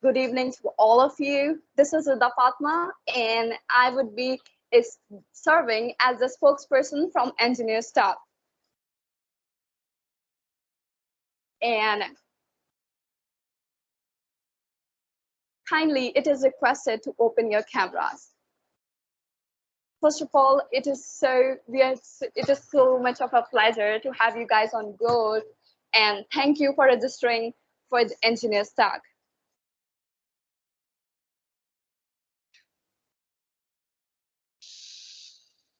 Good evening to all of you. This is Rida Fatma, and I would be serving as the spokesperson from Engineer Staff. And kindly, it is requested to open your cameras. First of all, it is so much of a pleasure to have you guys on board, and thank you for registering for the Engineer Stack.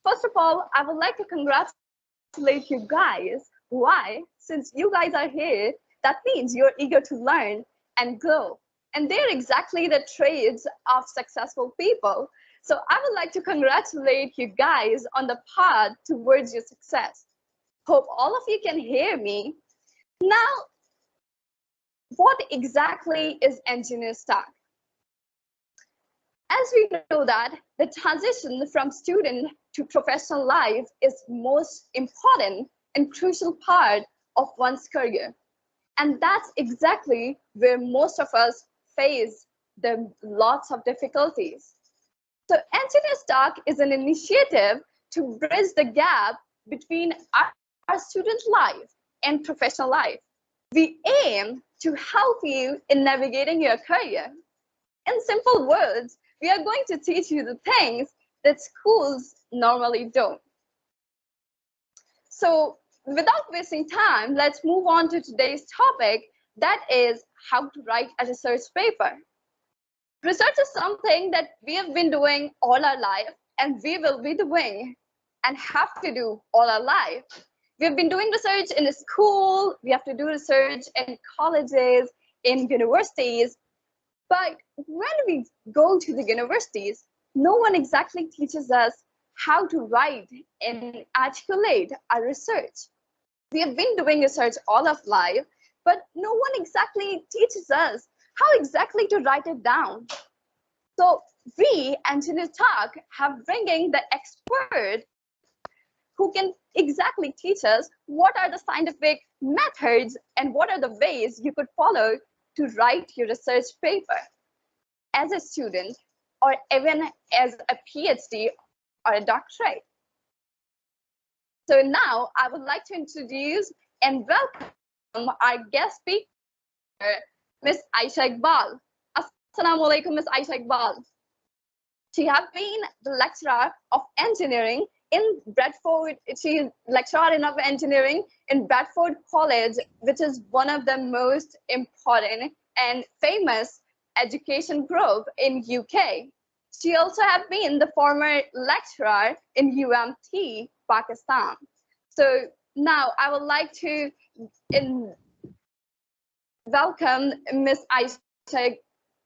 First of all, I would like to congratulate you guys. Why? Since you guys are here, that means you're eager to learn and grow. And they're exactly the traits of successful people. So I would like to congratulate you guys on the path towards your success. Hope all of you can hear me. Now, what exactly is Engineer Stack? As we know that the transition from student to professional life is most important and crucial part of one's career. And that's exactly where most of us face the lots of difficulties. So Engineer Stack is an initiative to bridge the gap between our student life and professional life. We aim to help you in navigating your career. In simple words, we are going to teach you the things that schools normally don't. So without wasting time, let's move on to today's topic, that is how to write a research paper. Research is something that we have been doing all our life, and we will be doing and have to do all our life. We have been doing research in the school, we have to do research in colleges, in universities. But when we go to the universities, no one exactly teaches us how to write and articulate our research. We have been doing research all of life, but no one exactly teaches us how exactly to write it down. So we, Engineer Talk, have bringing the expert who can exactly teach us what are the scientific methods and what are the ways you could follow to write your research paper as a student or even as a PhD or a doctorate. So now I would like to introduce and welcome our guest speaker, Ms. Aisha Iqbal. Assalamu alaikum, Ms. Aisha Iqbal. She has been the lecturer of engineering in Bradford. She is lecturer in engineering in Bradford College, which is one of the most important and famous education group in UK. She also has been the former lecturer in UMT, Pakistan. So now I would like to welcome Ms. Aisha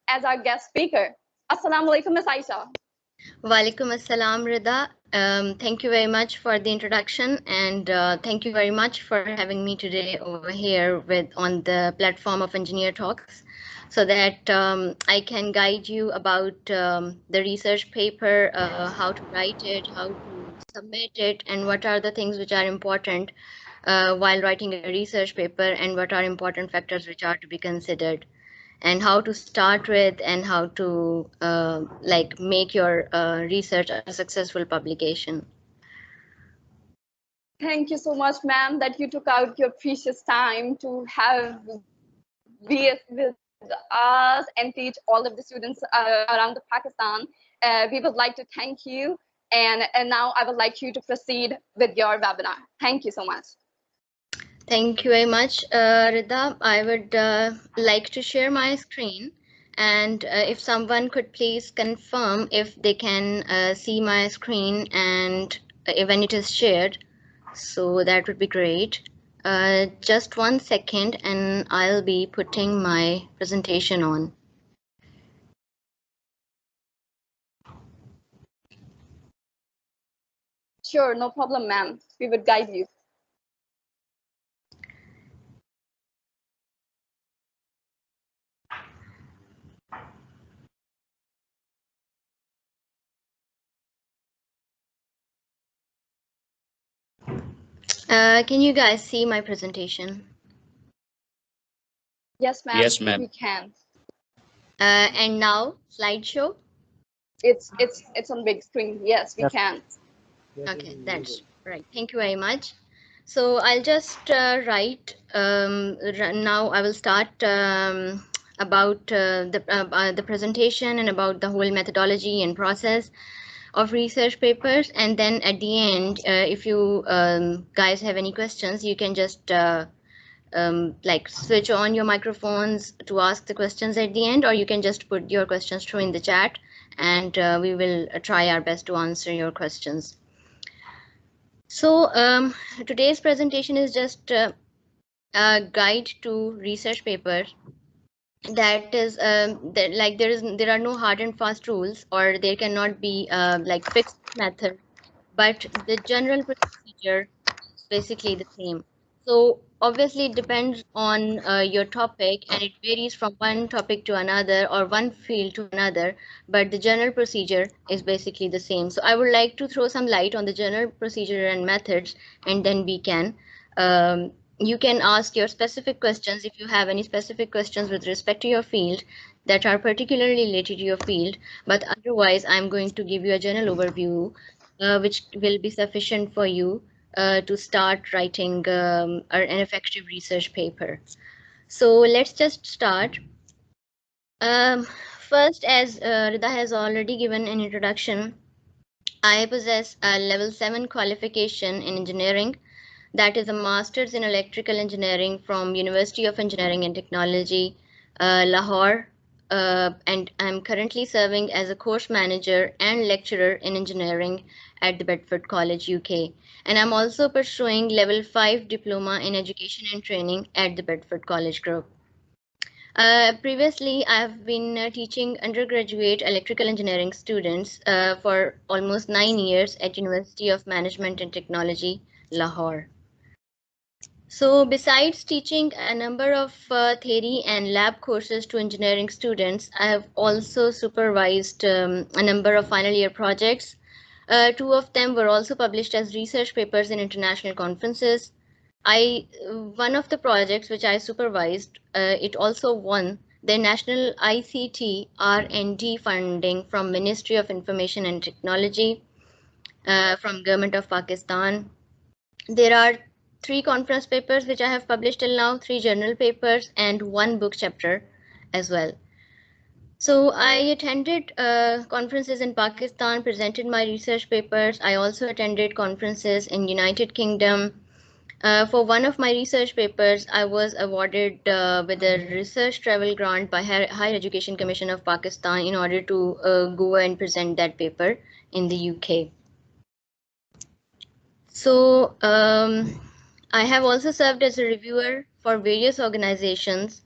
as our guest speaker. Assalamu alaikum, Ms. Aisha. Walaikum assalam, Rida. Thank you very much for the introduction, and thank you very much for having me today over here on the platform of Engineer Talks, so that I can guide you about the research paper, how to write it, how to submit it, and what are the things which are important while writing a research paper, and what are important factors which are to be considered, and how to start with, and how to make your research a successful publication. Thank you so much, ma'am, that you took out your precious time to be with us and teach all of the students around the Pakistan. We would like to thank you, and now I would like you to proceed with your webinar. Thank you so much. Thank you very much, Rida. I would like to share my screen, and if someone could please confirm if they can see my screen and when it is shared, so that would be great. Just 1 second and I'll be putting my presentation on. Sure, no problem, ma'am. We would guide you. Can you guys see my presentation? Yes, ma'am. Yes, ma'am. We can. And now slideshow. It's on big screen. Yes, we can. Okay, that's right. Thank you very much. So I'll just write now. I will start about the presentation and about the whole methodology and process of research papers, and then at the end, if you guys have any questions, you can just like switch on your microphones to ask the questions at the end, or you can just put your questions through in the chat, and we will try our best to answer your questions. So today's presentation is just a guide to research papers. That is like there are no hard and fast rules, or there cannot be like fixed method, but the general procedure is basically the same. So obviously it depends on your topic, and it varies from one topic to another or one field to another, but the general procedure is basically the same. So I would like to throw some light on the general procedure and methods, and then we can you can ask your specific questions if you have any specific questions with respect to your field that are particularly related to your field, but otherwise I'm going to give you a general overview which will be sufficient for you to start writing an effective research paper. So let's just start. First, as Rida has already given an introduction, I possess a level 7 qualification in engineering, that is a master's in electrical engineering from University of Engineering and Technology, Lahore, and I'm currently serving as a course manager and lecturer in engineering at the Bedford College, UK. And I'm also pursuing level 5 diploma in education and training at the Bedford College Group. Previously, I've been teaching undergraduate electrical engineering students for almost 9 years at University of Management and Technology, Lahore. So besides teaching a number of theory and lab courses to engineering students, I have also supervised a number of final year projects. 2 of them were also published as research papers in international conferences. One of the projects which I supervised, it also won the National ICT R&D funding from Ministry of Information and Technology from Government of Pakistan. There are 3 conference papers which I have published till now, 3 journal papers, and 1 book chapter as well. So I attended conferences in Pakistan, presented my research papers. I also attended conferences in United Kingdom. For one of my research papers, I was awarded with a research travel grant by Higher Education Commission of Pakistan in order to go and present that paper in the UK. So I have also served as a reviewer for various organizations,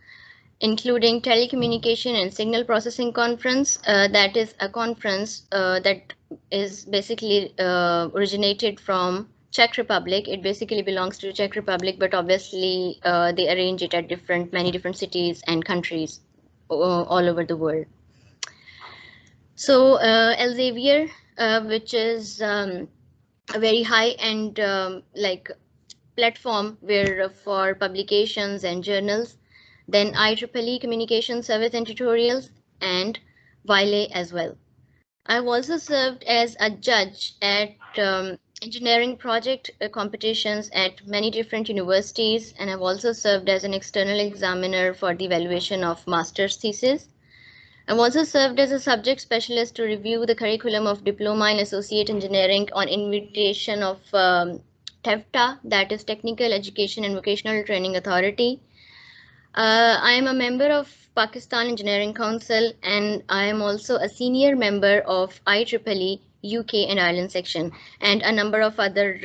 including Telecommunication and Signal Processing Conference. That is a conference that is basically originated from Czech Republic. It basically belongs to Czech Republic, but obviously they arrange it at many different cities and countries all over the world. So Elsevier, which is a very high-end like platform where for publications and journals, then IEEE Communication Service and Tutorials, and Wiley as well. I've also served as a judge at engineering project competitions at many different universities, and I've also served as an external examiner for the evaluation of master's thesis. I've also served as a subject specialist to review the curriculum of Diploma in Associate Engineering on invitation of TEVTA, that is Technical Education and Vocational Training Authority. I am a member of Pakistan Engineering Council, and I am also a senior member of IEEE UK and Ireland section, and a number of other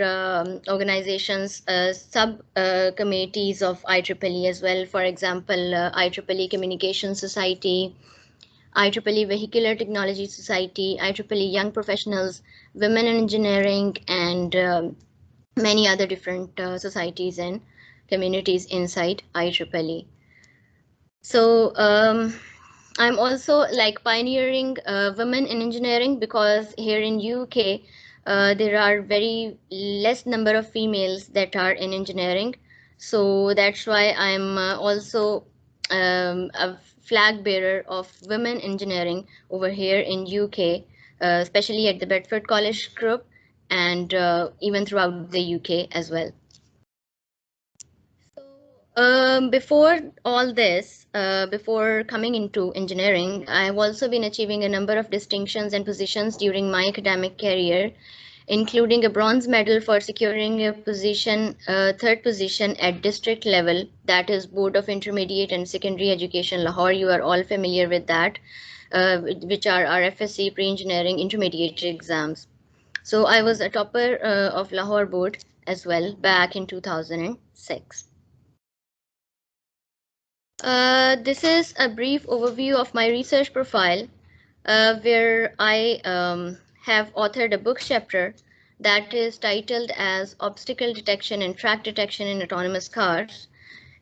organizations, sub-committees of IEEE as well. For example, IEEE Communication Society, IEEE Vehicular Technology Society, IEEE Young Professionals, Women in Engineering, and many other different societies and communities inside IEEE. So I'm also like pioneering women in engineering, because here in UK there are very less number of females that are in engineering. So that's why I'm also a flag bearer of women engineering over here in UK, especially at the Bedford College Group and even throughout the UK as well. Before all this, before coming into engineering, I have also been achieving a number of distinctions and positions during my academic career, including a bronze medal for securing a position, third position at district level, that is Board of Intermediate and Secondary Education, Lahore. You are all familiar with that, which are RFSC pre-engineering intermediate exams. So I was a topper of Lahore board as well back in 2006. This is a brief overview of my research profile, where I have authored a book chapter that is titled as Obstacle Detection and Track Detection in Autonomous Cars,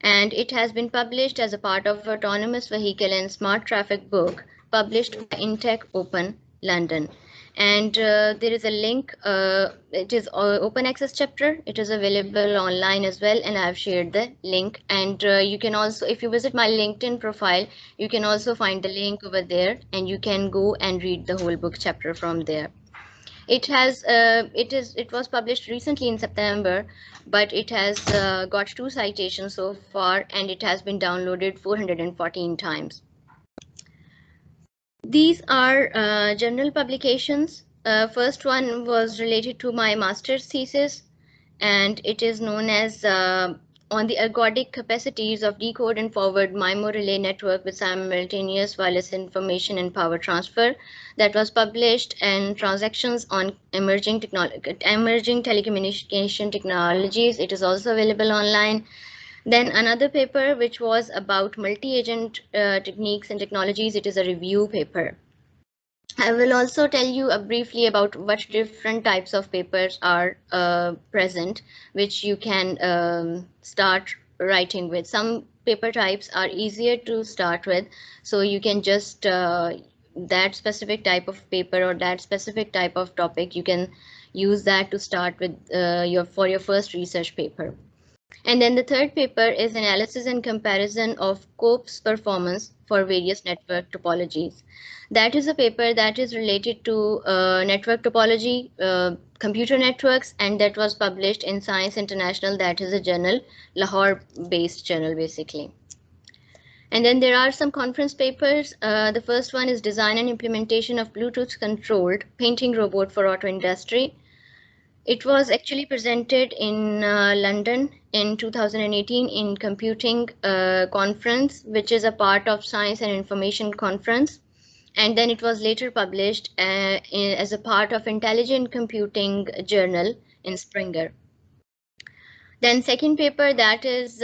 and it has been published as a part of Autonomous Vehicle and Smart Traffic book published by Intech Open, London. And there is a link, it is open access chapter. It is available online as well, and I have shared the link. And you can also, if you visit my LinkedIn profile, you can also find the link over there, and you can go and read the whole book chapter from there. It was published recently in September, but it has got 2 citations so far, and it has been downloaded 414 times. These are journal publications. First one was related to my master's thesis, and it is known as on the ergodic capacities of decode and forward MIMO relay network with simultaneous wireless information and power transfer. That was published in Transactions on Emerging Telecommunication Technologies. It is also available online. Then another paper which was about multi-agent techniques and technologies. It is a review paper. I will also tell you briefly about what different types of papers are present, which you can start writing with. Some paper types are easier to start with, so you can just that specific type of paper or that specific type of topic, you can use that to start with for your first research paper. And then the third paper is analysis and comparison of COPE's performance for various network topologies. That is a paper that is related to network topology, computer networks, and that was published in Science International. That is a journal, Lahore-based journal, basically. And then there are some conference papers. The first one is Design and Implementation of Bluetooth-controlled painting robot for auto industry. It was actually presented in London in 2018 in Computing Conference, which is a part of Science and Information Conference. And then it was later published as a part of Intelligent Computing Journal in Springer. Then second paper, that is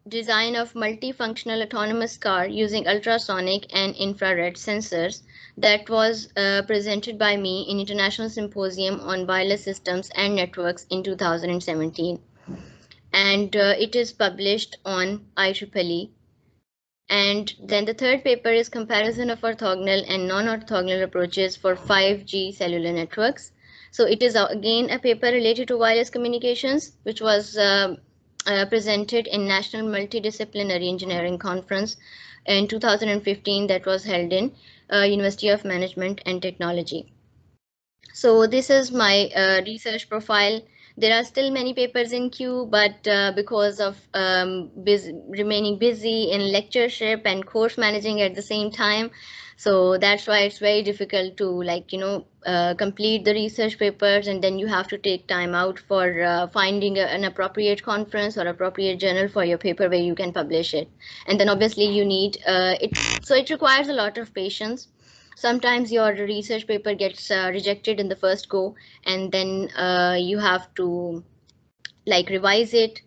design of multifunctional autonomous car using ultrasonic and infrared sensors. That was presented by me in International Symposium on Wireless Systems and Networks in 2017. And it is published on IEEE. And then the third paper is comparison of orthogonal and non-orthogonal approaches for 5G cellular networks. So it is again a paper related to wireless communications, which was presented in National Multidisciplinary Engineering Conference in 2015 that was held in University of Management and Technology. So this is my research profile. There are still many papers in queue, but because of remaining busy in lectureship and course managing at the same time, so that's why it's very difficult to complete the research papers, and then you have to take time out for finding an appropriate conference or appropriate journal for your paper where you can publish it. And then obviously you need it, so it requires a lot of patience. Sometimes your research paper gets rejected in the first go, and then you have to revise it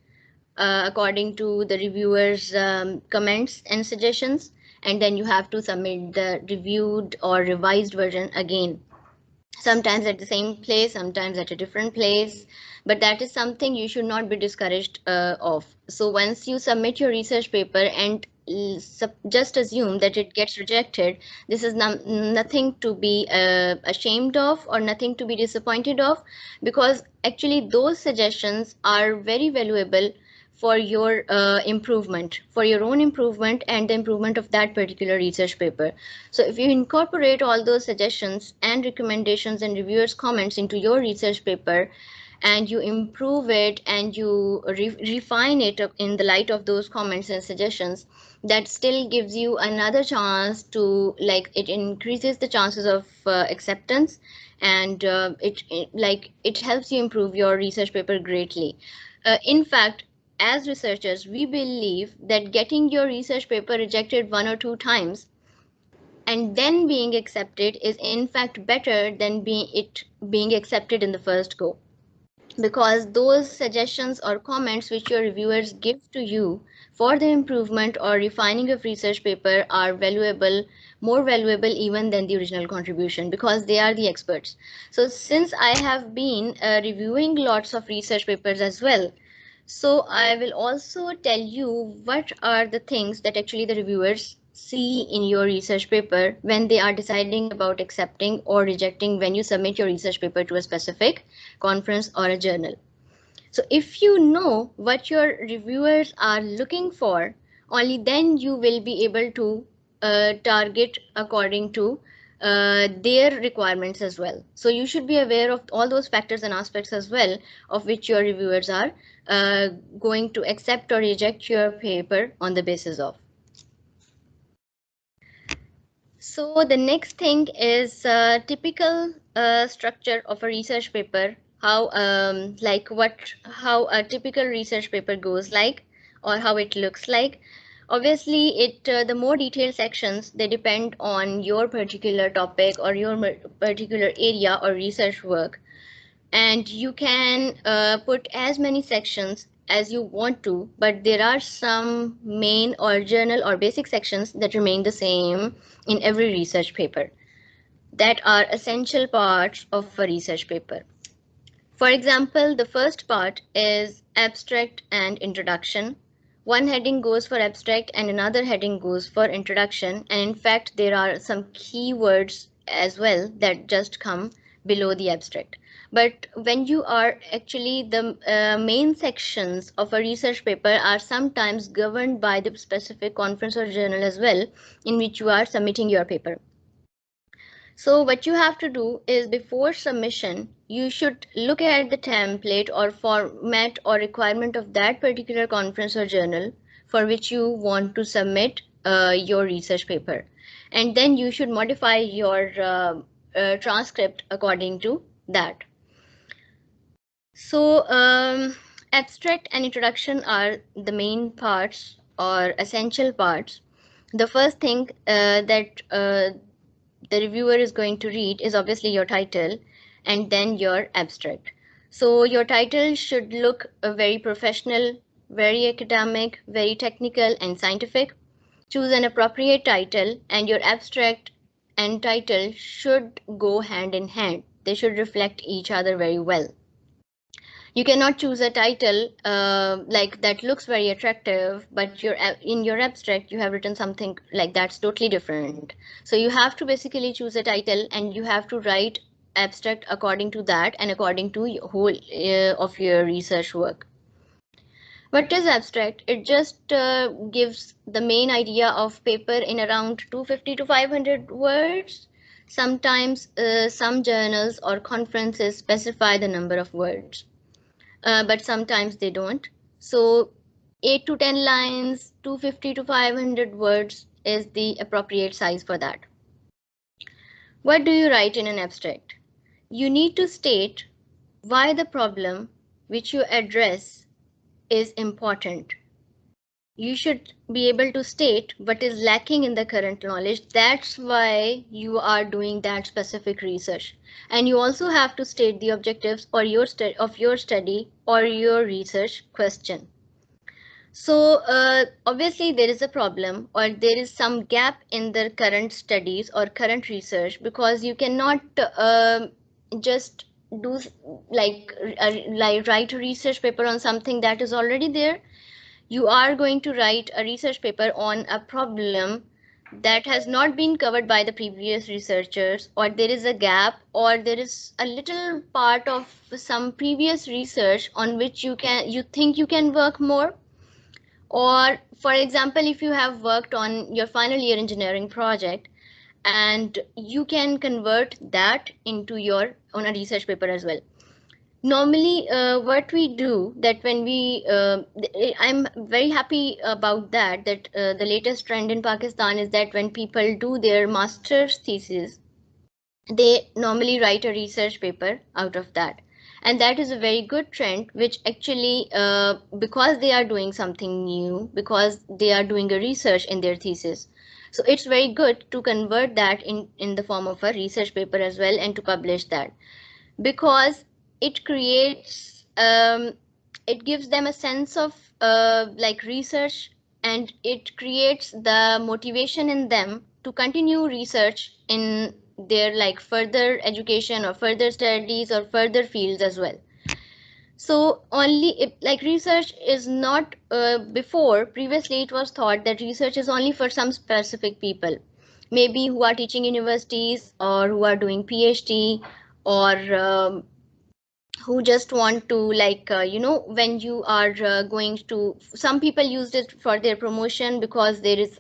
according to the reviewers' comments and suggestions, and then you have to submit the reviewed or revised version again. Sometimes at the same place, sometimes at a different place, but that is something you should not be discouraged of. So once you submit your research paper and just assume that it gets rejected, this is nothing to be ashamed of or nothing to be disappointed of, because actually those suggestions are very valuable for your improvement, for your own improvement and the improvement of that particular research paper. So if you incorporate all those suggestions and recommendations and reviewers' comments into your research paper, and you improve it and you refine it in the light of those comments and suggestions, that still gives you another chance to, like, it increases the chances of acceptance, and it helps you improve your research paper greatly. In fact, as researchers, we believe that getting your research paper rejected 1 or 2 times and then being accepted is in fact better than being accepted in the first go, because those suggestions or comments which your reviewers give to you for the improvement or refining of research paper are valuable, more valuable even than the original contribution, because they are the experts. So since I have been reviewing lots of research papers as well, so I will also tell you what are the things that actually the reviewers see in your research paper when they are deciding about accepting or rejecting when you submit your research paper to a specific conference or a journal. So if you know what your reviewers are looking for, only then you will be able to target according to their requirements as well. So you should be aware of all those factors and aspects as well, of which your reviewers are going to accept or reject your paper on the basis of. So the next thing is typical structure of a research paper. How how a typical research paper goes like, or how it looks like. Obviously, the more detailed sections, they depend on your particular topic or your particular area or research work, and you can put as many sections as you want to, but there are some main or journal or basic sections that remain the same in every research paper that are essential parts of a research paper. For example, the first part is abstract and introduction. One heading goes for abstract and another heading goes for introduction, and in fact there are some keywords as well that just come below the abstract. But when you are actually, the main sections of a research paper are sometimes governed by the specific conference or journal as well in which you are submitting your paper. So what you have to do is, before submission, you should look at the template or format or requirement of that particular conference or journal for which you want to submit your research paper. And then you should modify your transcript according to that. So abstract and introduction are the main parts or essential parts. The first thing that the reviewer is going to read is obviously your title and then your abstract. So your title should look very professional, very academic, very technical and scientific. Choose an appropriate title, and your abstract and title should go hand in hand. They should reflect each other very well. You cannot choose a title like that looks very attractive, but in your abstract you have written something like that's totally different. So you have to basically choose a title and you have to write abstract according to that and according to whole of your research work. What is abstract? It just gives the main idea of paper in around 250 to 500 words. Sometimes some journals or conferences specify the number of words. But sometimes they don't. So 8 to 10 lines, 250 to 500 words is the appropriate size for that. What do you write in an abstract? You need to state why the problem which you address is important. You should be able to state what is lacking in the current knowledge. That's why you are doing that specific research. And you also have to state the objectives or of your study or your research question. So obviously there is a problem or there is some gap in the current studies or current research, because you cannot just do like write a research paper on something that is already there. You are going to write a research paper on a problem that has not been covered by the previous researchers, or there is a gap, or there is a little part of some previous research on which you think you can work more. Or for example, if you have worked on your final year engineering project, and you can convert that into your on a research paper as well. Normally, what we do that when we, I'm very happy about that the latest trend in Pakistan is that when people do their master's thesis, they normally write a research paper out of that. And that is a very good trend, which actually, because they are doing something new, because they are doing a research in their thesis. So it's very good to convert that in the form of a research paper as well and to publish that, because it creates, it gives them a sense of like research, and it creates the motivation in them to continue research in their like further education or further studies or further fields as well. So only if, like research is not, before previously it was thought that research is only for some specific people, maybe who are teaching universities or who are doing PhD, or who just want to like, when you are going to, some people used it for their promotion because there is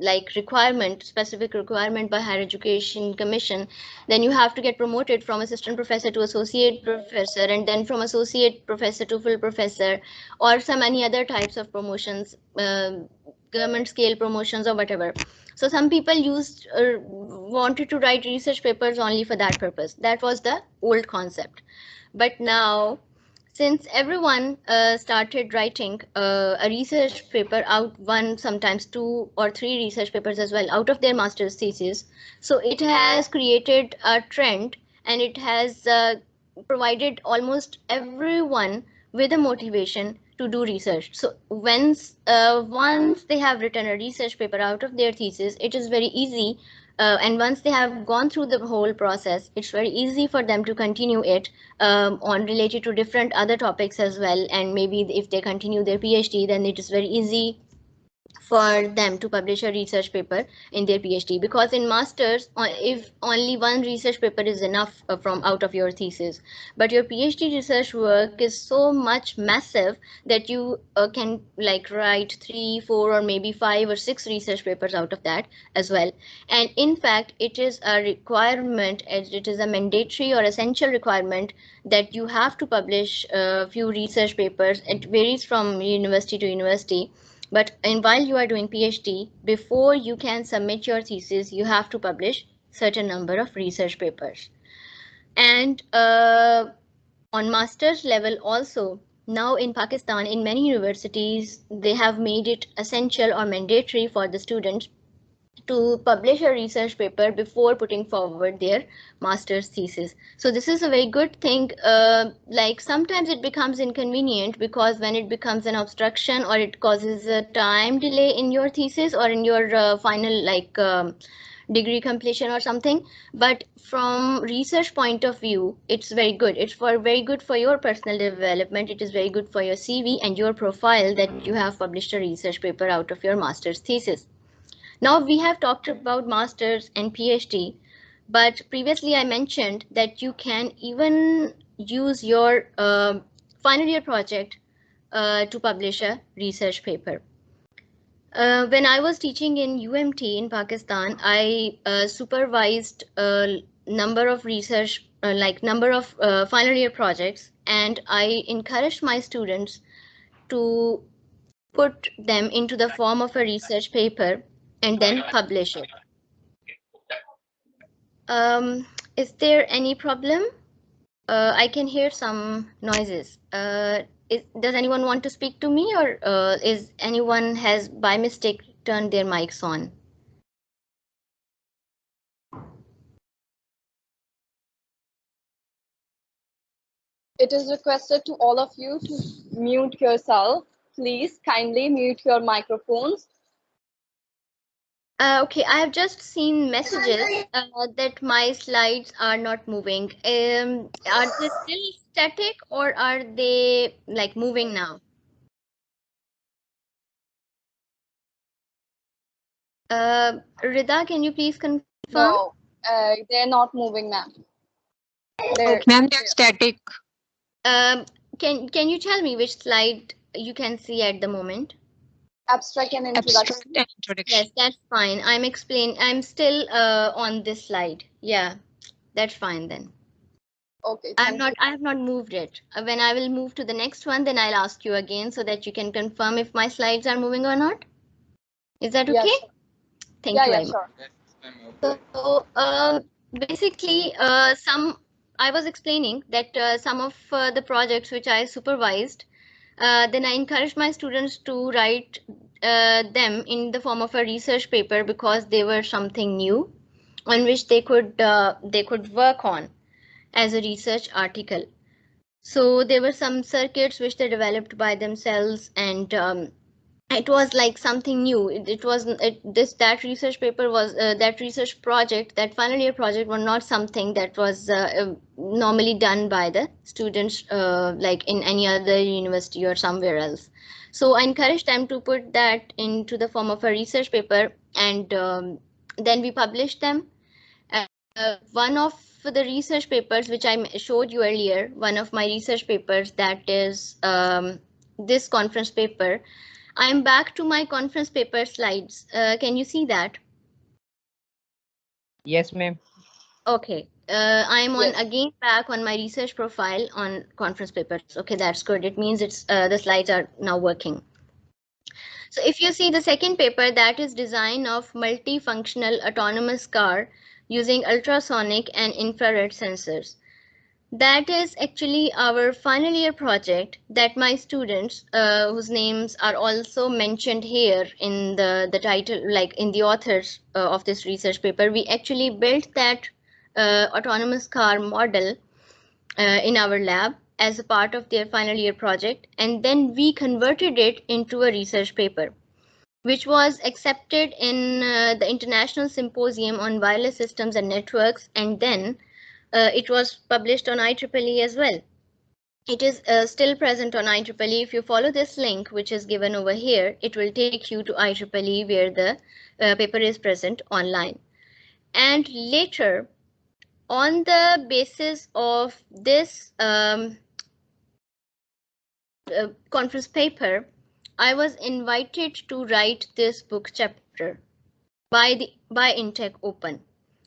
like requirement, specific requirement by Higher Education Commission. Then you have to get promoted from assistant professor to associate professor, and then from associate professor to full professor, or some any other types of promotions, government scale promotions or whatever. So some people used, wanted to write research papers only for that purpose. That was the old concept. But now, since everyone started writing a research paper out, one, sometimes two or three research papers as well out of their master's thesis, so it has created a trend, and it has provided almost everyone with a motivation to do research. So once they have written a research paper out of their thesis, it is very easy, and once they have gone through the whole process, it's very easy for them to continue it on related to different other topics as well. And maybe if they continue their PhD, then it is very easy for them to publish a research paper in their PhD, because in masters, if only one research paper is enough from out of your thesis, but your PhD research work is so much massive that you can like write 3, 4, or maybe 5 or 6 research papers out of that as well. And in fact, it is a requirement, as it is a mandatory or essential requirement, that you have to publish a few research papers. It varies from university to university, but while you are doing PhD, before you can submit your thesis, you have to publish certain number of research papers. And on master's level also, now in Pakistan, in many universities, they have made it essential or mandatory for the students to publish a research paper before putting forward their master's thesis. So this is a very good thing. Like sometimes it becomes inconvenient, because when it becomes an obstruction or it causes a time delay in your thesis or in your final like degree completion or something. But from research point of view, it's very good. It's very good for your personal development. It is very good for your CV and your profile that you have published a research paper out of your master's thesis. Now we have talked about master's and PhD, but previously I mentioned that you can even use your final year project to publish a research paper. When I was teaching in UMT in Pakistan, I supervised a number of research, number of final year projects, and I encouraged my students to put them into the form of a research paper and then publish it. Is there any problem? I can hear some noises. Does anyone want to speak to me, or is anyone has by mistake turned their mics on? It is requested to all of you to mute yourself. Please kindly mute your microphones. Okay, I have just seen messages that my slides are not moving. Are they still static, or are they like moving now? Rida, can you please confirm? No, they're not moving, ma'am. Ma'am, they're static. Can you tell me which slide you can see at the moment? Abstract and introduction. Abstract and introduction. Yes, that's fine. I'm still on this slide. Yeah, that's fine then. Okay. I have not moved it. When I will move to the next one, then I'll ask you again so that you can confirm if my slides are moving or not. Is that okay? Yes. Thank you very Sure. much. So basically, I was explaining that some of the projects which I supervised, then I encouraged my students to write them in the form of a research paper because they were something new on which they could work on as a research article. So there were some circuits which they developed by themselves, and it was like something new. That research paper was that research project, that final year project, was not something that was normally done by the students like in any other university or somewhere else. So I encouraged them to put that into the form of a research paper, and then we published them. One of the research papers which I showed you earlier, one of my research papers, that is this conference paper. I'm back to my conference paper slides. Can you see that? Yes, ma'am. Okay. I'm on again back on my research profile on conference papers. Okay, that's good. It means it's the slides are now working. So if you see the second paper, that is design of multifunctional autonomous car using ultrasonic and infrared sensors. That is actually our final year project that my students, whose names are also mentioned here in the title, like in the authors of this research paper, we actually built that autonomous car model in our lab as a part of their final year project, and then we converted it into a research paper, which was accepted in the International Symposium on Wireless Systems and Networks, and then it was published on IEEE as well. It is still present on IEEE. If you follow this link, which is given over here, it will take you to IEEE where the paper is present online. And later, on the basis of this conference paper, I was invited to write this book chapter by Intech Open.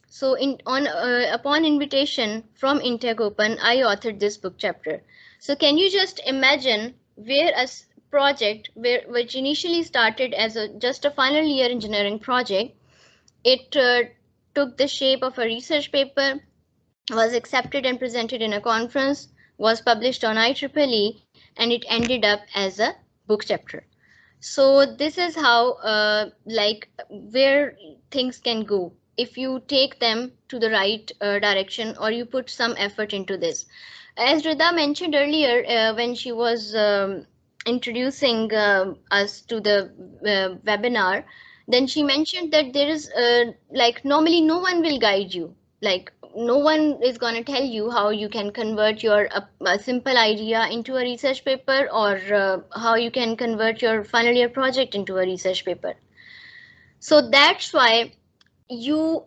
So upon invitation from Intech Open, I authored this book chapter. So can you just imagine where a project which initially started as just a final year engineering project, it took the shape of a research paper, was accepted and presented in a conference, was published on IEEE, and it ended up as a book chapter. So this is how like where things can go if you take them to the right direction or you put some effort into this. As Rida mentioned earlier when she was introducing us to the webinar, then she mentioned that there is like normally no one will guide you. Like no one is going to tell you how you can convert your a simple idea into a research paper, or how you can convert your final year project into a research paper. So that's why you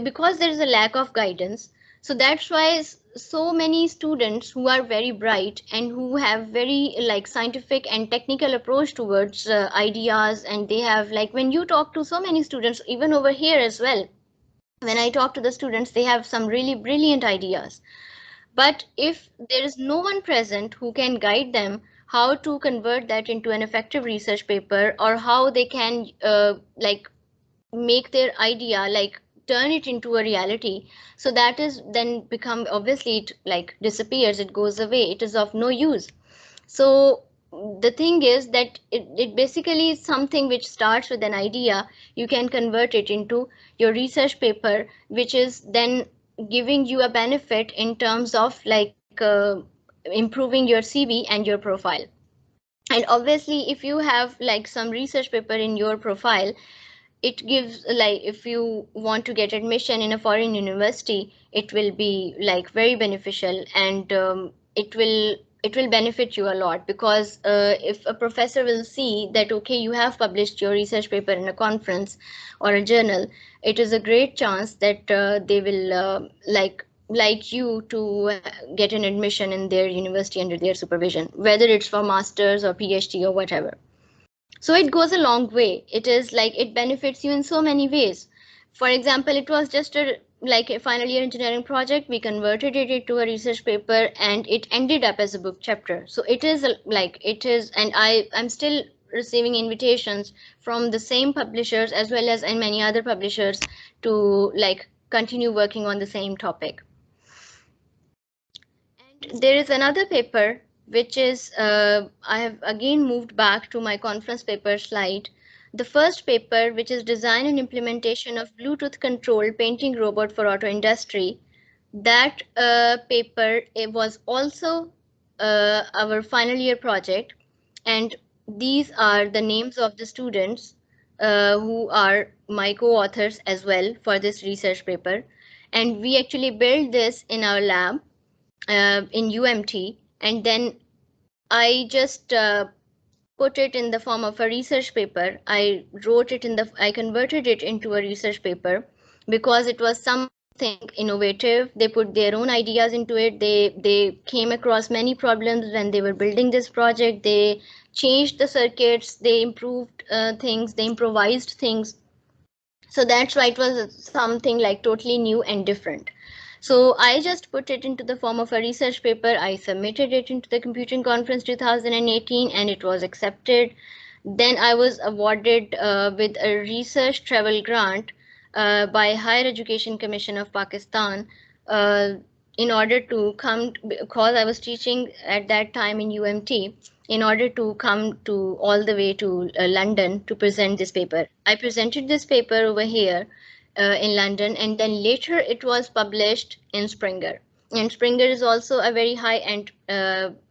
because there is a lack of guidance. So that's why so many students who are very bright and who have very like scientific and technical approach towards ideas, and they have like when you talk to so many students, even over here as well, when I talk to the students, they have some really brilliant ideas. But if there is no one present who can guide them how to convert that into an effective research paper, or how they can like make their idea like turn it into a reality, so that is then become obviously it like disappears, it goes away, it is of no use. So the thing is that it basically is something which starts with an idea. You can convert it into your research paper, which is then giving you a benefit in terms of like improving your CV and your profile. And obviously if you have like some research paper in your profile, it gives like if you want to get admission in a foreign university, it will be like very beneficial, and it will benefit you a lot, because if a professor will see that okay, you have published your research paper in a conference or a journal, it is a great chance that they will like you to get an admission in their university under their supervision, whether it's for masters or PhD or whatever. So it goes a long way. It is like it benefits you in so many ways. For example, it was just like a final year engineering project. We converted it into a research paper and it ended up as a book chapter. So it is like it is, and I'm still receiving invitations from the same publishers as well as and many other publishers to like continue working on the same topic. And there is another paper which is I have again moved back to my conference paper slide. The first paper, which is design and implementation of Bluetooth controlled painting robot for auto industry, that paper, it was also our final year project, and these are the names of the students who are my co-authors as well for this research paper. And we actually built this in our lab in UMT, and then I just put it in the form of a research paper. I converted it into a research paper because it was something innovative. They put their own ideas into it. They came across many problems when they were building this project. They changed the circuits, they improved things, they improvised things. So that's why it was something like totally new and different. So I just put it into the form of a research paper. I submitted it into the Computing Conference 2018 and it was accepted. Then I was awarded with a research travel grant by Higher Education Commission of Pakistan in order to come, because I was teaching at that time in UMT, in order to come to all the way to London to present this paper. I presented this paper over here in London, and then later it was published in Springer. And Springer is also a very high-end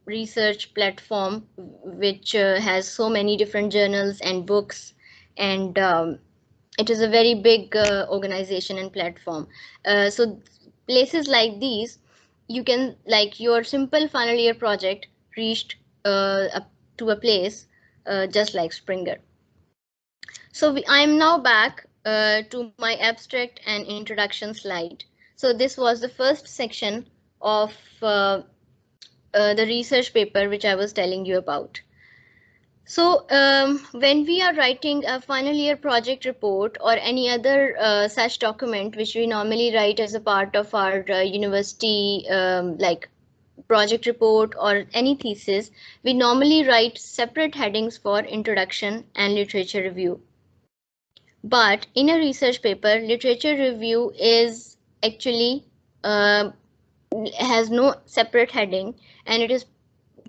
research platform which has so many different journals and books, and it is a very big organization and platform. So places like these, you can, like, your simple final year project reached up to a place just like Springer. So I am now back to my abstract and introduction slide. So this was the first section of the research paper which I was telling you about. So when we are writing a final year project report or any other such document which we normally write as a part of our university like project report or any thesis, we normally write separate headings for introduction and literature review. But in a research paper, literature review is actually has no separate heading, and it is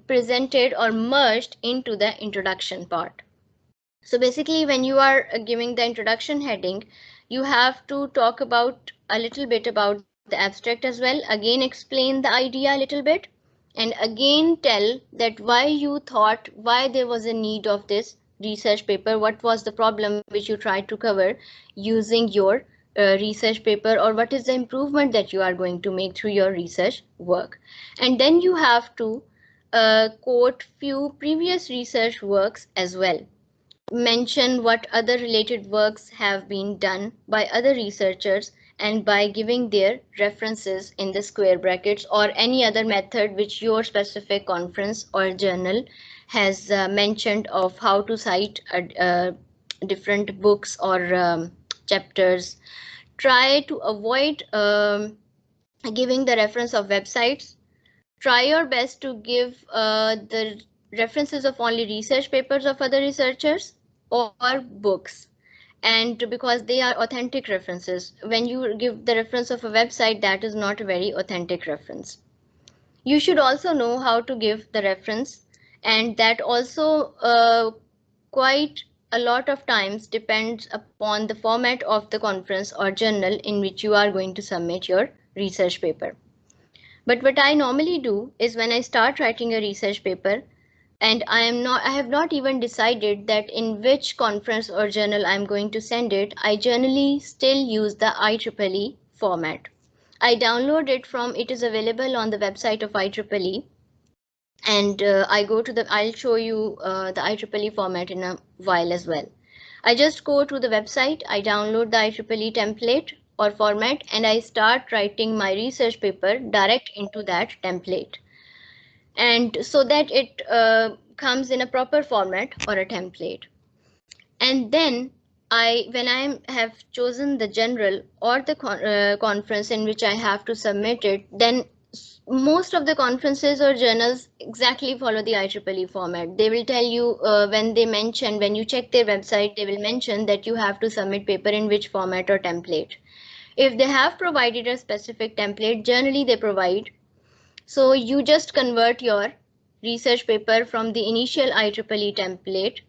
presented or merged into the introduction part. So basically, when you are giving the introduction heading, you have to talk about a little bit about the abstract as well, again explain the idea a little bit, and again tell that why you thought, why there was a need of this research paper, what was the problem which you tried to cover using your research paper, or what is the improvement that you are going to make through your research work. And then you have to quote few previous research works as well. Mention what other related works have been done by other researchers, and by giving their references in the square brackets or any other method which your specific conference or journal has mentioned of how to cite different books or chapters. Try to avoid giving the reference of websites. Try your best to give the references of only research papers of other researchers or books, and because they are authentic references. When you give the reference of a website, that is not a very authentic reference. You should also know how to give the reference, and that also quite a lot of times depends upon the format of the conference or journal in which you are going to submit your research paper. But what I normally do is, when I start writing a research paper, and I have not even decided that in which conference or journal I'm going to send it, I generally still use the IEEE format. I download it from, it is available on the website of IEEE, and I'll show you the IEEE format in a while as well. I just go to the website, I download the IEEE template or format, and I start writing my research paper direct into that template. And so that it comes in a proper format or a template. And then when I have chosen the general or the conference in which I have to submit it, then most of the conferences or journals exactly follow the IEEE format. They will tell you when you check their website, they will mention that you have to submit paper in which format or template. If they have provided a specific template, generally they provide. So you just convert your research paper from the initial IEEE template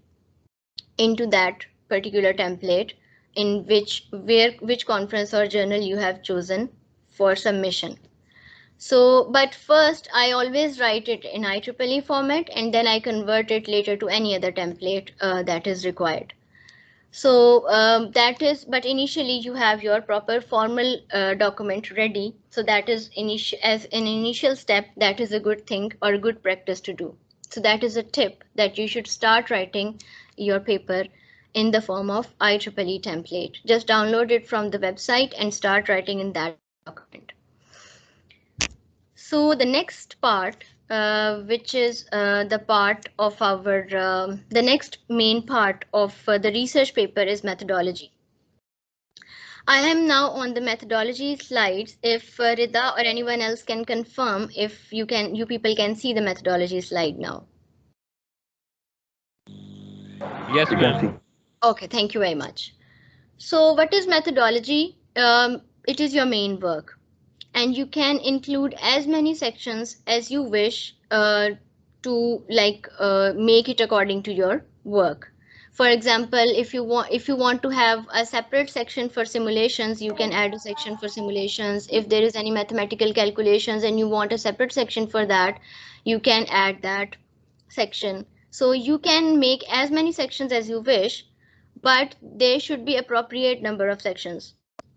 into that particular template in which conference or journal you have chosen for submission. So, but first I always write it in IEEE format and then I convert it later to any other template that is required. So but initially you have your proper formal document ready. So that is as an initial step, that is a good thing or a good practice to do. So that is a tip that you should start writing your paper in the form of IEEE template. Just download it from the website and start writing in that document. So the next part, which is the part of our, the next main part of the research paper is methodology. I am now on the methodology slides. If Rida or anyone else can confirm if you people can see the methodology slide now. Yes, we can see. Okay, thank you very much. So what is methodology? It is your main work. And you can include as many sections as you wish to make it according to your work. For example, if you want to have a separate section for simulations, you can add a section for simulations. If there is any mathematical calculations and you want a separate section for that, you can add that section. So you can make as many sections as you wish, but there should be appropriate number of sections.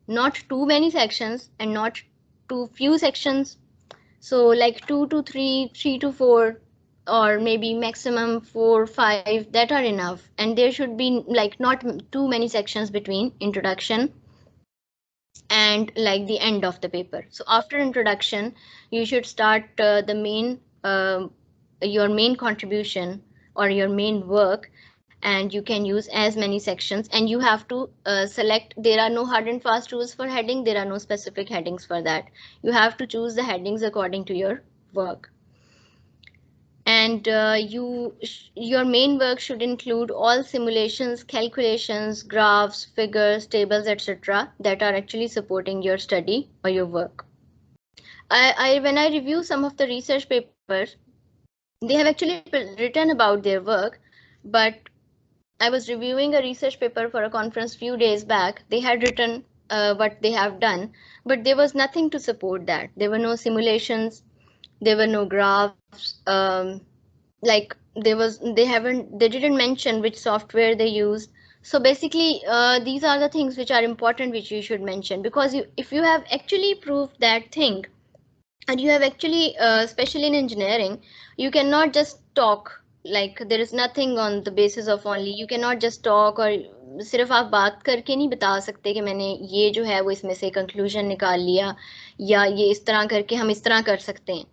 Not too many sections and not too few sections. So like 2 to 3, 3 to 4, or maybe maximum 4, 5, that are enough. And there should be like not too many sections between introduction and like the end of the paper. So after introduction, you should start the main, your main contribution or your main work, and you can use as many sections, and you have to select. There are no hard and fast rules for heading. There are no specific headings for that. You have to choose the headings according to your work. And your main work should include all simulations, calculations, graphs, figures, tables, etc. that are actually supporting your study or your work. When I review some of the research papers, they have actually written about their work, but I was reviewing a research paper for a conference few days back. They had written what they have done, but there was nothing to support that. There were no simulations, there were no graphs. They didn't mention which software they used. So basically, these are the things which are important, which you should mention, because if you have actually proved that thing, and you have actually, especially in engineering, you cannot just talk. Like there is nothing on the basis of only, you cannot just talk, और सिर्फ आप बात करके नहीं बता सकते कि मैंने ये जो है वो इसमें से कंक्लूजन निकाल लिया, या ये इस तरह करके हम इस तरह कर सकते हैं.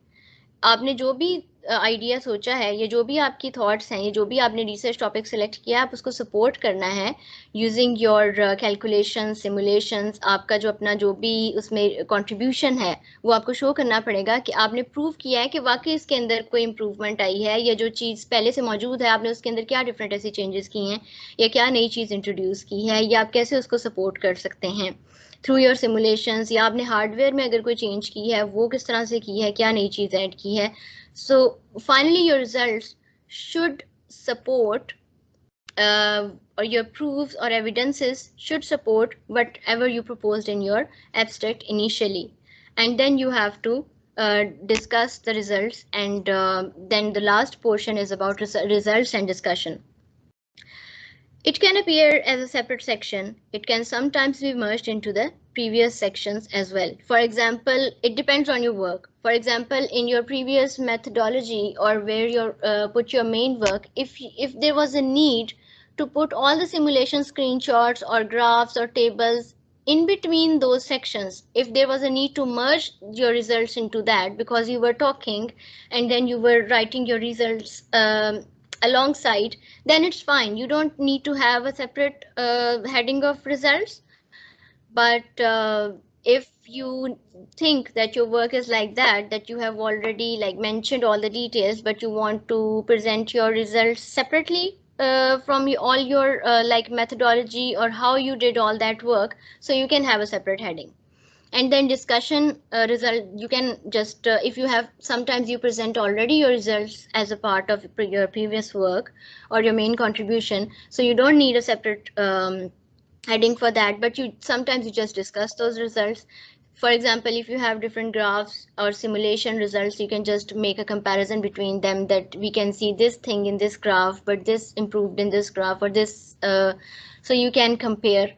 आपने जो भी आइडिया सोचा है, ये जो भी आपकी थॉट्स हैं, ये जो भी आपने रिसर्च टॉपिक सेलेक्ट किया, आप उसको सपोर्ट करना है यूजिंग योर कैलकुलेशन, सिमुलेशंस. आपका जो अपना जो भी उसमें कंट्रीब्यूशन है वो आपको शो करना पड़ेगा कि आपने प्रूव किया है कि वाकई इसके अंदर कोई इम्प्रूवमेंट आई है, या जो चीज़ पहले से मौजूद है आपने उसके अंदर क्या डिफरेंट ऐसी चेंजेस की हैं, या क्या नई चीज़ इंट्रोड्यूस की है, या आप कैसे उसको सपोर्ट कर सकते हैं थ्रू योर सिमुलेशंस, या आपने हार्डवेयर में अगर कोई चेंज की है वो किस तरह से की है, क्या नई चीज़ ऐड की है. So finally, your results should support or your proofs or evidences should support whatever you proposed in your abstract initially. And then you have to discuss the results, and then the last portion is about results and discussion. It can appear as a separate section. It can sometimes be merged into the previous sections as well. For example, it depends on your work. For example, in your previous methodology, or where you put your main work, if there was a need to put all the simulation screenshots or graphs or tables in between those sections, if there was a need to merge your results into that because you were talking and then you were writing your results alongside, then it's fine. You don't need to have a separate heading of results. But if you think that your work is like that, that you have already like mentioned all the details, but you want to present your results separately from all your like methodology or how you did all that work, so you can have a separate heading. And then discussion result, you can just if you have, sometimes you present already your results as a part of your previous work or your main contribution, so you don't need a separate heading for that, but you sometimes you just discuss those results. For example, if you have different graphs or simulation results, you can just make a comparison between them, that we can see this thing in this graph, but this improved in this graph, or this so you can compare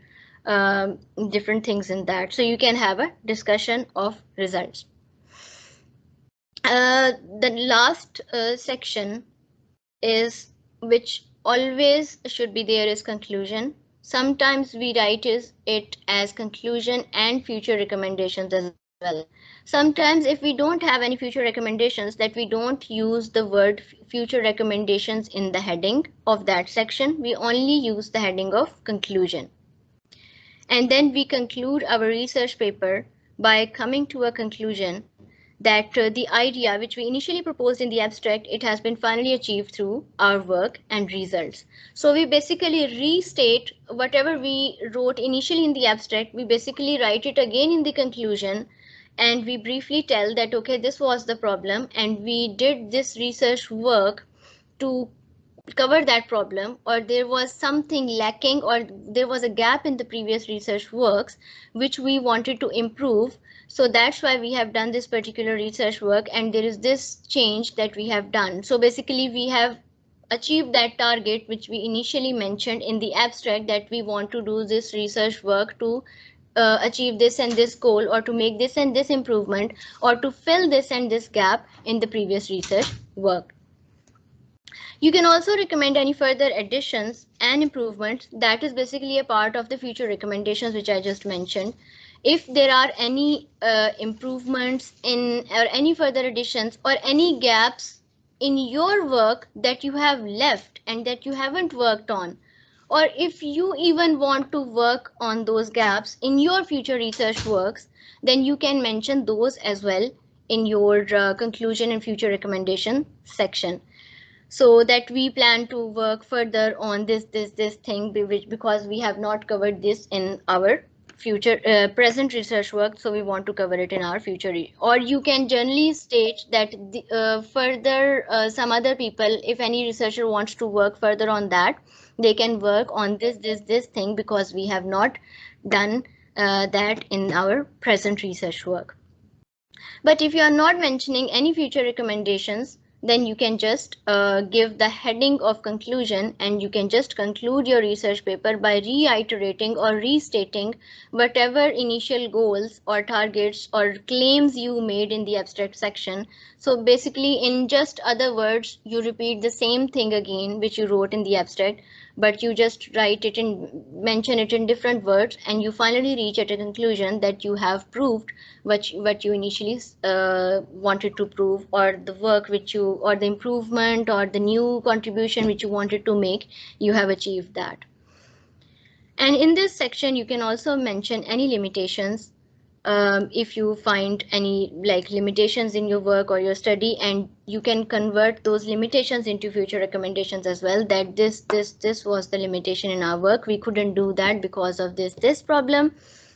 different things in that, so you can have a discussion of results. The last section is, which always should be there, is conclusion. Sometimes we write it as conclusion and future recommendations as well. Sometimes if we don't have any future recommendations, that we don't use the word future recommendations in the heading of that section, we only use the heading of conclusion. And then we conclude our research paper by coming to a conclusion that the idea which we initially proposed in the abstract, it has been finally achieved through our work and results. So we basically restate whatever we wrote initially in the abstract, we basically write it again in the conclusion, and we briefly tell that, okay, this was the problem, and we did this research work to cover that problem, or there was something lacking, or there was a gap in the previous research works which we wanted to improve. So that's why we have done this particular research work, and there is this change that we have done. So basically we have achieved that target which we initially mentioned in the abstract, that we want to do this research work to achieve this and this goal, or to make this and this improvement, or to fill this and this gap in the previous research work. You can also recommend any further additions and improvements. That is basically a part of the future recommendations which I just mentioned. If there are any improvements in, or any further additions, or any gaps in your work that you have left and that you haven't worked on, or if you even want to work on those gaps in your future research works, then you can mention those as well in your conclusion and future recommendation section. So that we plan to work further on this thing, because we have not covered this in our future present research work, so we want to cover it in our future. Or you can generally state that further some other people, if any researcher wants to work further on that, they can work on this thing, because we have not done that in our present research work. But if you are not mentioning any future recommendations, then you can just give the heading of conclusion, and you can just conclude your research paper by reiterating or restating whatever initial goals or targets or claims you made in the abstract section. So basically, in just other words, you repeat the same thing again which you wrote in the abstract, but you just write it and mention it in different words, and you finally reach at a conclusion that you have proved what you initially wanted to prove, or the work which you, or the improvement, or the new contribution which you wanted to make, you have achieved that. And in this section, you can also mention any limitations. If you find any like limitations in your work or your study, and you can convert those limitations into future recommendations as well, that this was the limitation in our work, we couldn't do that because of this problem.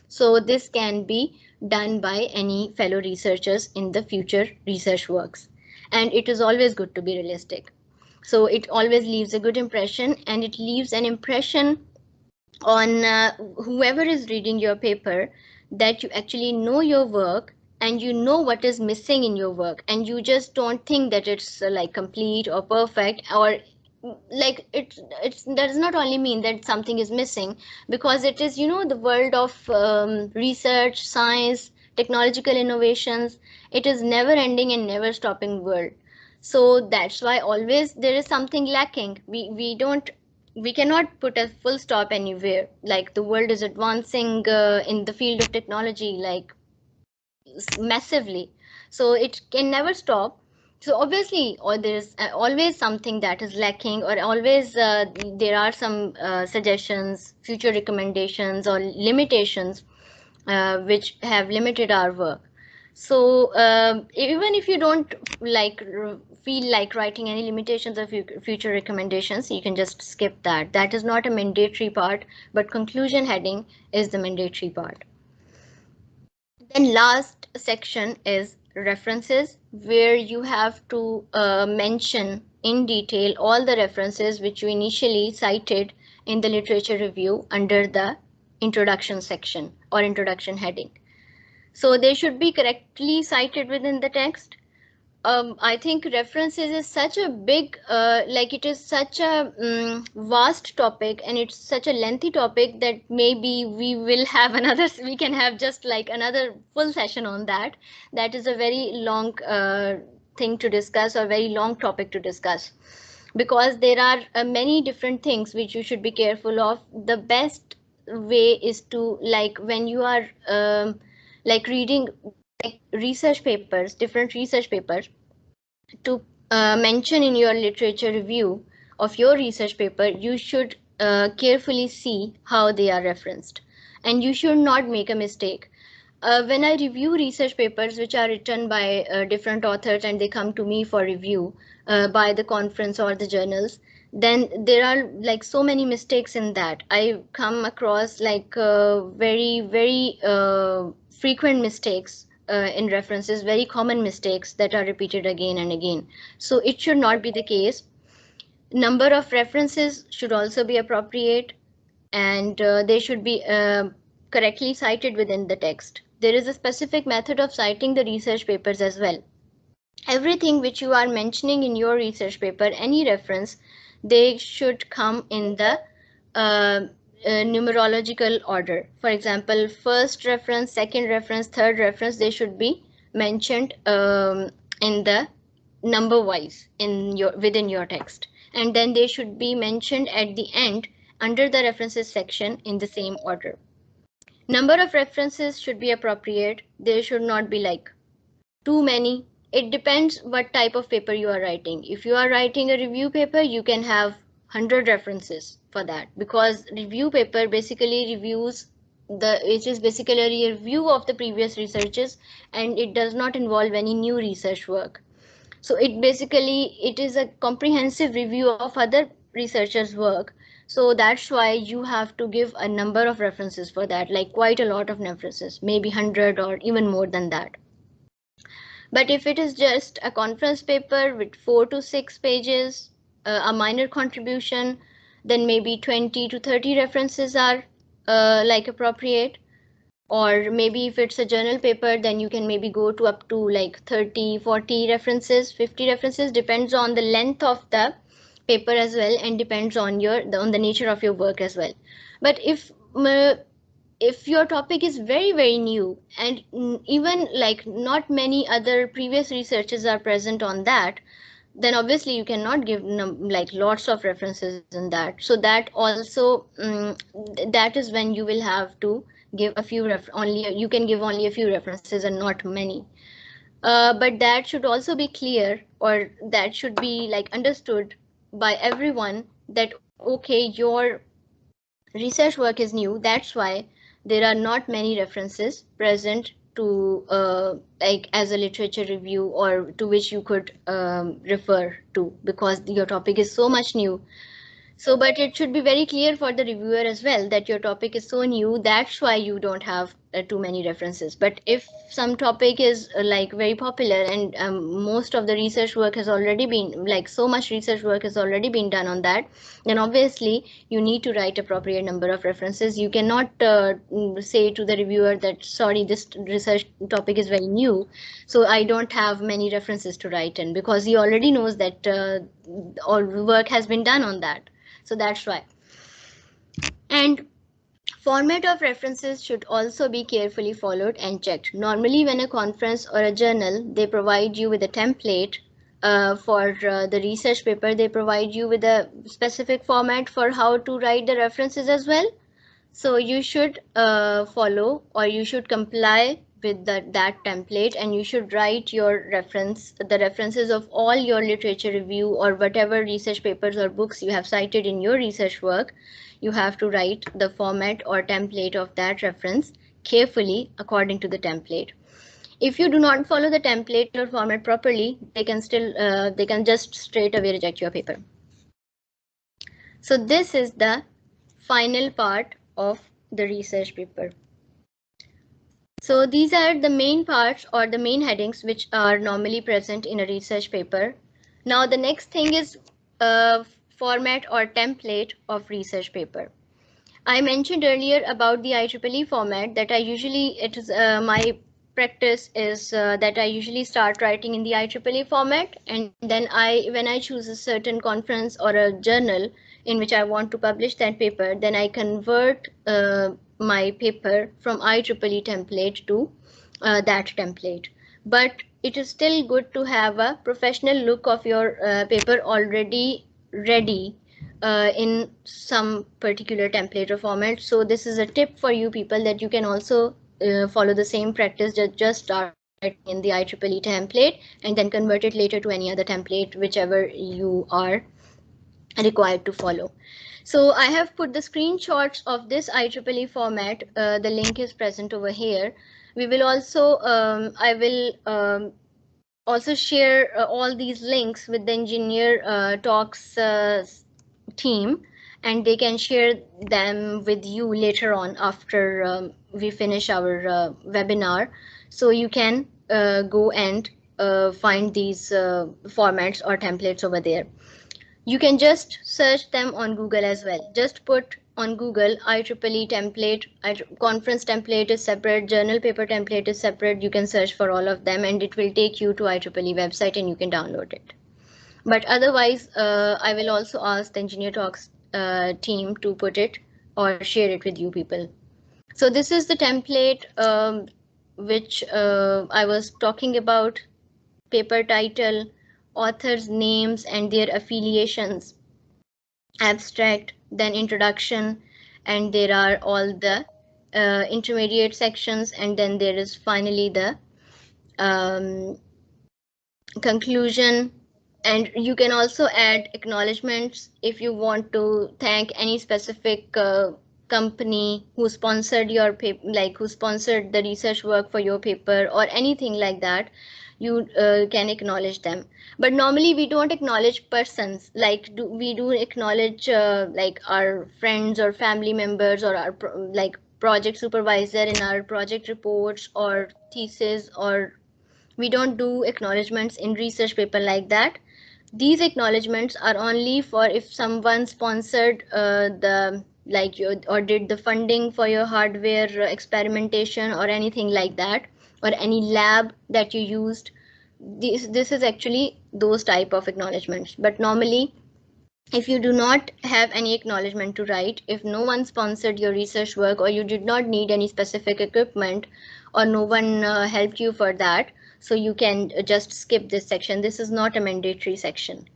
So this can be done by any fellow researchers in the future research works. And it is always good to be realistic. So it always leaves a good impression, and it leaves an impression on whoever is reading your paper, that you actually know your work, and you know what is missing in your work, and you just don't think that it's like complete or perfect, or like it does not only mean that something is missing, because it is, you know, the world of research, science, technological innovations, it is never ending and never stopping world. So that's why always there is something lacking. We cannot put a full stop anywhere. Like the world is advancing in the field of technology like massively, so it can never stop. So obviously, or there's always something that is lacking, or always there are some suggestions, future recommendations, or limitations which have limited our work. So even if you don't feel like writing any limitations or future recommendations, you can just skip that. That is not a mandatory part, but conclusion heading is the mandatory part. Then last section is references, where you have to mention in detail all the references which you initially cited in the literature review under the introduction section or introduction heading. So they should be correctly cited within the text. I think references is such a big, it is such a vast topic, and it's such a lengthy topic that maybe we will have we can have just like another full session on that. That is a very long thing to discuss, or very long topic to discuss, because there are many different things which you should be careful of. The best way is to, like, when you are reading research papers, different research papers, to mention in your literature review of your research paper, you should carefully see how they are referenced, and you should not make a mistake. When I review research papers which are written by different authors and they come to me for review by the conference or the journals, then there are like so many mistakes in that. I come across very frequent mistakes in references, very common mistakes that are repeated again and again. So it should not be the case. Number of references should also be appropriate, and they should be correctly cited within the text. There is a specific method of citing the research papers as well. Everything which you are mentioning in your research paper, any reference, they should come in the numerological order. For example, first reference, second reference, third reference, they should be mentioned in the number wise within your text, and then they should be mentioned at the end under the references section in the same order. Number of references should be appropriate. There should not be like too many. It depends what type of paper you are writing. If you are writing a review paper, you can have 100 references for that, because review paper basically reviews it is basically a review of the previous researches, and it does not involve any new research work. So it is a comprehensive review of other researchers' work. So that's why you have to give a number of references for that, like quite a lot of references, maybe 100 or even more than that. But if it is just a conference paper with 4 to 6 pages, a minor contribution, then maybe 20 to 30 references are appropriate. Or maybe if it's a journal paper, then you can maybe go to up to like 30, 40 references, 50 references, depends on the length of the paper as well, and depends on the nature of your work as well. But if your topic is very new, and even like not many other previous researchers are present on that, then obviously you cannot give lots of references in that. So that also that is when you will have to give a few you can give only a few references and not many. But that should also be clear, or that should be like understood by everyone, that okay, your research work is new, that's why there are not many references present to as a literature review, or to which you could refer to, because your topic is so much new. So, but it should be very clear for the reviewer as well that your topic is so new, that's why you don't have too many references. But if some topic is very popular, and most of the research work has already been so much research work has already been done on that, then obviously you need to write appropriate number of references. You cannot say to the reviewer that, sorry, this research topic is very new, so I don't have many references to write in, because he already knows that all work has been done on that. So that's why. And format of references should also be carefully followed and checked. Normally, when a conference or a journal, they provide you with a template for the research paper, they provide you with a specific format for how to write the references as well. So you should follow, or you should comply with that template, and you should write your the references of all your literature review or whatever research papers or books you have cited in your research work. You have to write the format or template of that reference carefully according to the template. If you do not follow the template or format properly, they can just straight away reject your paper. So this is the final part of the research paper. So these are the main parts or the main headings which are normally present in a research paper. Now the next thing is format or template of research paper. I mentioned earlier about the IEEE format that my practice is that I usually start writing in the IEEE format, and then when I choose a certain conference or a journal in which I want to publish that paper, then I convert my paper from IEEE template to that template. But it is still good to have a professional look of your paper already ready in some particular template or format. So this is a tip for you people that you can also follow the same practice, just start in the IEEE template and then convert it later to any other template, whichever you are required to follow. So I have put the screenshots of this IEEE format. The link is present over here. We will also, I will also share all these links with the Engineer Talks team, and they can share them with you later on after we finish our webinar. So you can go and find these formats or templates over there. You can just search them on Google as well. Just put on Google IEEE template, conference template is separate, journal paper template is separate. You can search for all of them and it will take you to IEEE website and you can download it. But otherwise, I will also ask the Engineer Talks team to put it or share it with you people. So this is the template which I was talking about: paper title, authors' names and their affiliations, abstract, then introduction, and there are all the intermediate sections, and then there is finally the conclusion. And you can also add acknowledgements if you want to thank any specific company who sponsored your paper, like who sponsored the research work for your paper or anything like that. You can acknowledge them. But normally we don't acknowledge persons, like we do acknowledge like our friends or family members or our like project supervisor in our project reports or thesis, or we don't do acknowledgements in research paper like that. These acknowledgements are only for if someone sponsored or did the funding for your hardware experimentation or anything like that, or any lab that you used. This is actually those type of acknowledgements. But normally, if you do not have any acknowledgement to write, if no one sponsored your research work, or you did not need any specific equipment, or no one helped you for that, so you can just skip this section. This is not a mandatory section.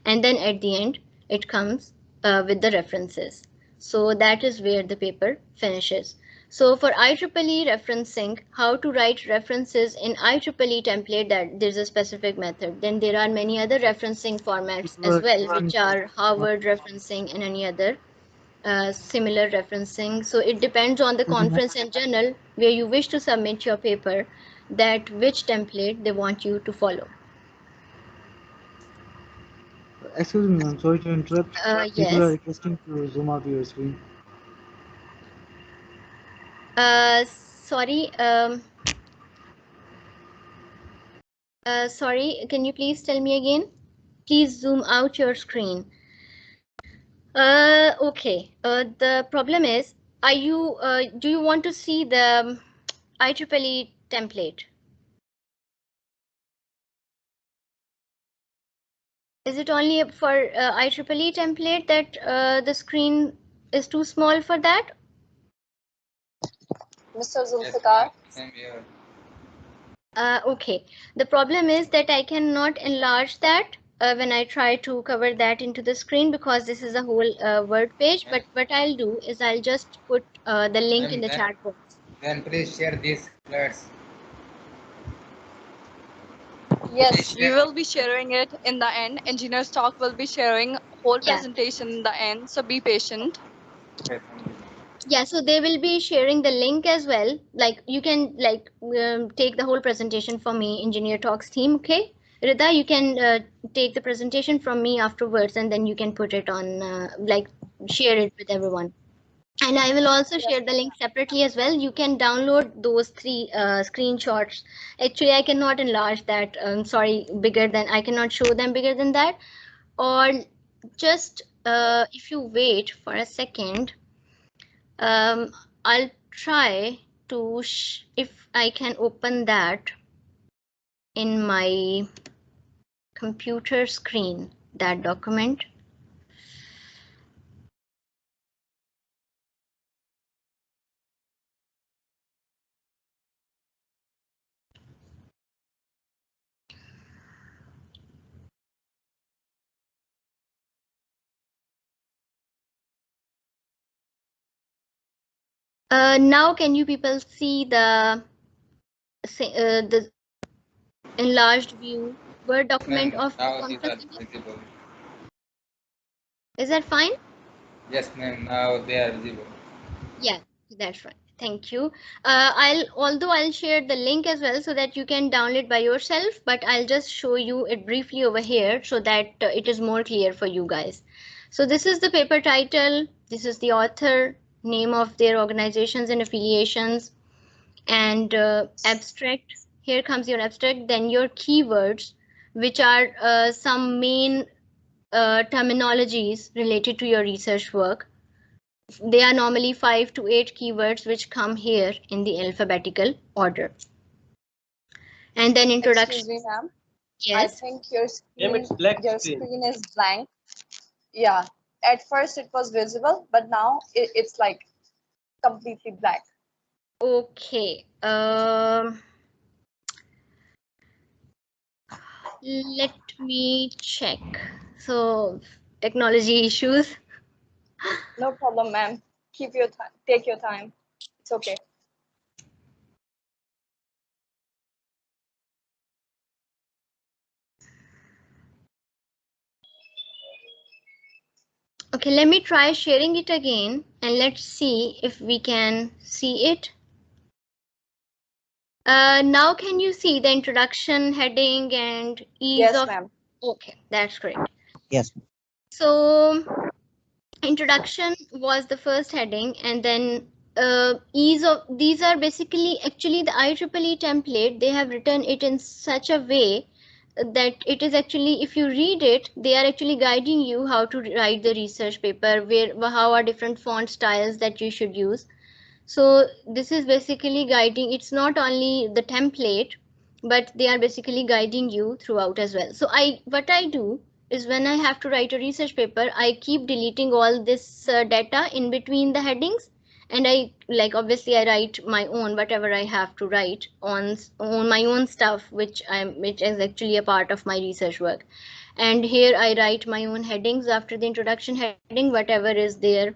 And then at the end, it comes with the references. So that is where the paper finishes. So for IEEE referencing, how to write references in IEEE template, that there's a specific method. Then there are many other referencing formats as well, which are Harvard referencing and any other similar referencing. So it depends on the conference and journal where you wish to submit your paper, that which template they want you to follow. Excuse me, I'm sorry to interrupt. Yes. People are requesting to zoom out your screen. Sorry. Sorry, can you please tell me again? Please zoom out your screen. Okay. The problem is, are you? Do you want to see the IEEE template? Is it only for IEEE template that the screen is too small for that? Mr. Zulfikar? Same here. Okay. The problem is that I cannot enlarge that when I try to cover that into the screen, because this is a whole Word page. But what I'll do is I'll just put the link in the chat box. Then please share these slides. Yes, we will be sharing it in the end. Engineers Talk will be sharing whole Yeah. presentation in the end, so be patient. Yeah, so they will be sharing the link as well. Like you can take the whole presentation for me, Engineer Talks team. Okay, Rida, you can take the presentation from me afterwards, and then you can put it on share it with everyone. And I will also share the link separately as well. You can download those three screenshots. Actually, I cannot enlarge that. Sorry, bigger than I cannot show them bigger than that. Or just if you wait for a second. I'll try to if I can open that in my computer screen, that document. Now can you people see the enlarged view Word document of the conference? Is that fine? Yes, ma'am. Now they are visible. Yeah, that's right. Thank you. Although I'll share the link as well so that you can download by yourself, but I'll just show you it briefly over here so that it is more clear for you guys. So this is the paper title. This is the author, name of their organizations and affiliations, and abstract. Here comes your abstract, then your keywords, which are some main terminologies related to your research work. They are normally 5 to 8 keywords which come here in the alphabetical order. And then introduction. Excuse me, ma'am. Yes. I think your Ma'am, it's black screen screen. is blank. Yeah. At first it was visible, but now it's like completely black. Okay. Let me check. So technology issues. No problem, ma'am. Keep your time. Take your time. It's okay. Okay, let me try sharing it again and let's see if we can see it. Now can you see the introduction, heading, and ease Yes, of? ma'am. Okay, that's great. Yes. So introduction was the first heading, and then ease of, these are basically actually the IEEE template. They have written it in such a way that it is actually, if you read it, they are actually guiding you how to write the research paper, how are different font styles that you should use. So this is basically guiding. It's not only the template, but they are basically guiding you throughout as well. So what I do is when I have to write a research paper, I keep deleting all this data in between the headings, and obviously I write my own, whatever I have to write on my own stuff, which is actually a part of my research work. And here I write my own headings after the introduction heading, whatever is there.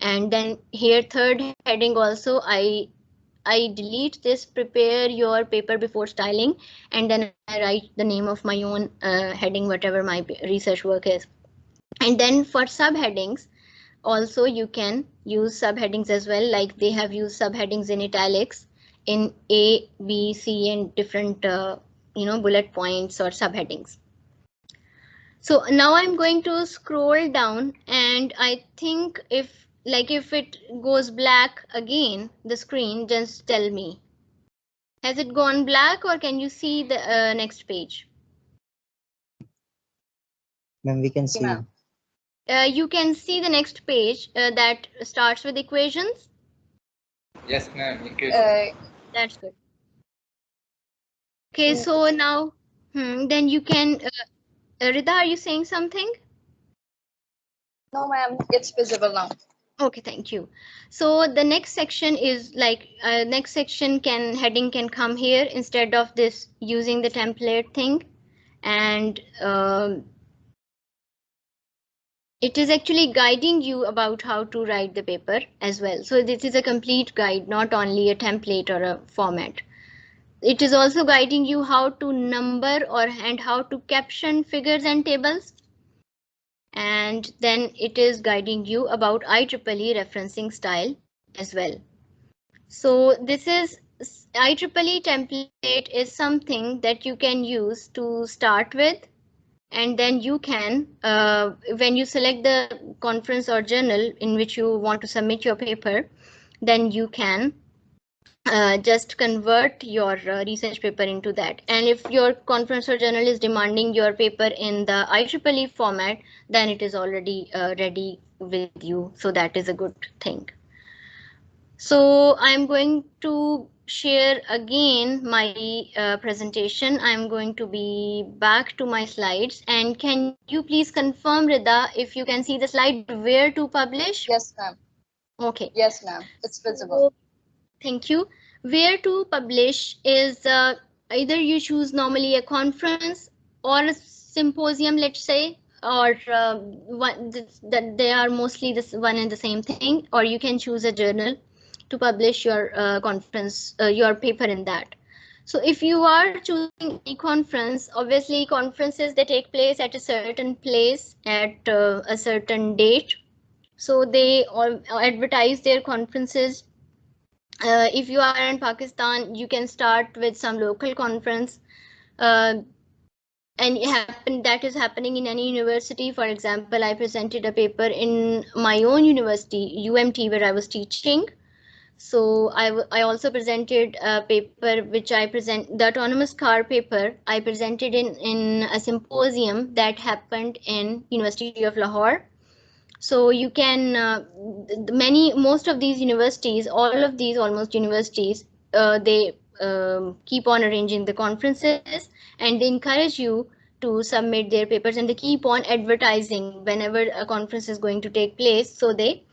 And then here third heading also I delete this, prepare your paper before styling, and then I write the name of my own heading, whatever my research work is. And then for subheadings also you can use subheadings as well, like they have used subheadings in italics in A, B, C, and different bullet points or subheadings. So now I'm going to scroll down, and I think if it goes black again, the screen, just tell me. Has it gone black, or can you see the next page? Ma'am, we can see. You can see the next page that starts with equations. Yes, ma'am. That's good. Okay, so now then you can. Rida, are you saying something? No, ma'am. It's visible now. Okay, thank you. So the next section is heading can come here instead of this using the template thing, and it is actually guiding you about how to write the paper as well. So this is a complete guide, not only a template or a format. it is also guiding you how to number and how to caption figures and tables. And then it is guiding you about IEEE referencing style as well. So this is IEEE template is something that you can use to start with, and then you can, when you select the conference or journal in which you want to submit your paper, then you can just convert your research paper into that. And if your conference or journal is demanding your paper in the IEEE format, then it is already ready with you. So that is a good thing. So I'm going to share again my presentation. I'm going to be back to my slides. And can you please confirm, Rida, if you can see the slide where to publish? Yes, ma'am. Okay. Yes, ma'am. It's visible. Thank you. Where to publish is either you choose normally a conference or a symposium, let's say, or they are mostly this one and the same thing, or you can choose a journal to publish your conference, your paper in that. So if you are choosing a conference, obviously conferences, they take place at a certain place at a certain date. So they all advertise their conferences. If you are in Pakistan, you can start with some local conference. And that is happening in any university. For example, I presented a paper in my own university, UMT, where I was teaching. So I also presented a paper which the autonomous car paper I presented in a symposium that happened in University of Lahore. So you can, most of these universities, all of these almost universities, they keep on arranging the conferences, and they encourage you to submit their papers, and they keep on advertising whenever a conference is going to take place. So they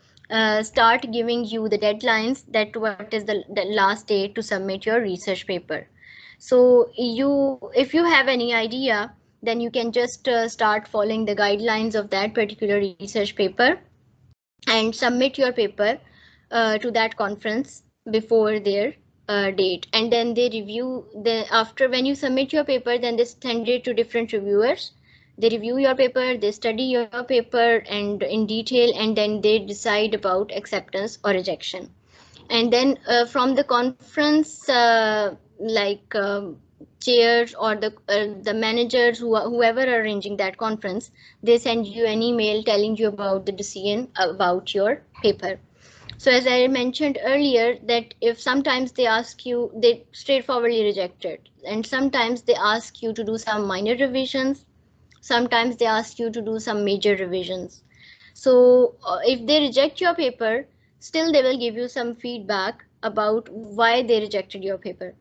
start giving you the deadlines, that what is the last day to submit your research paper. So if you have any idea, then you can just start following the guidelines of that particular research paper and submit your paper to that conference before their date. And then they review after when you submit your paper, then they send it to different reviewers. They review your paper, they study your paper and in detail, and then they decide about acceptance or rejection. And then from the conference, chairs or the managers, whoever are arranging that conference, they send you an email telling you about the decision about your paper. So as I mentioned earlier, that if sometimes they ask you, they straightforwardly reject it, and sometimes they ask you to do some minor revisions, sometimes they ask you to do some major revisions. So if they reject your paper, still they will give you some feedback about why they rejected your paper.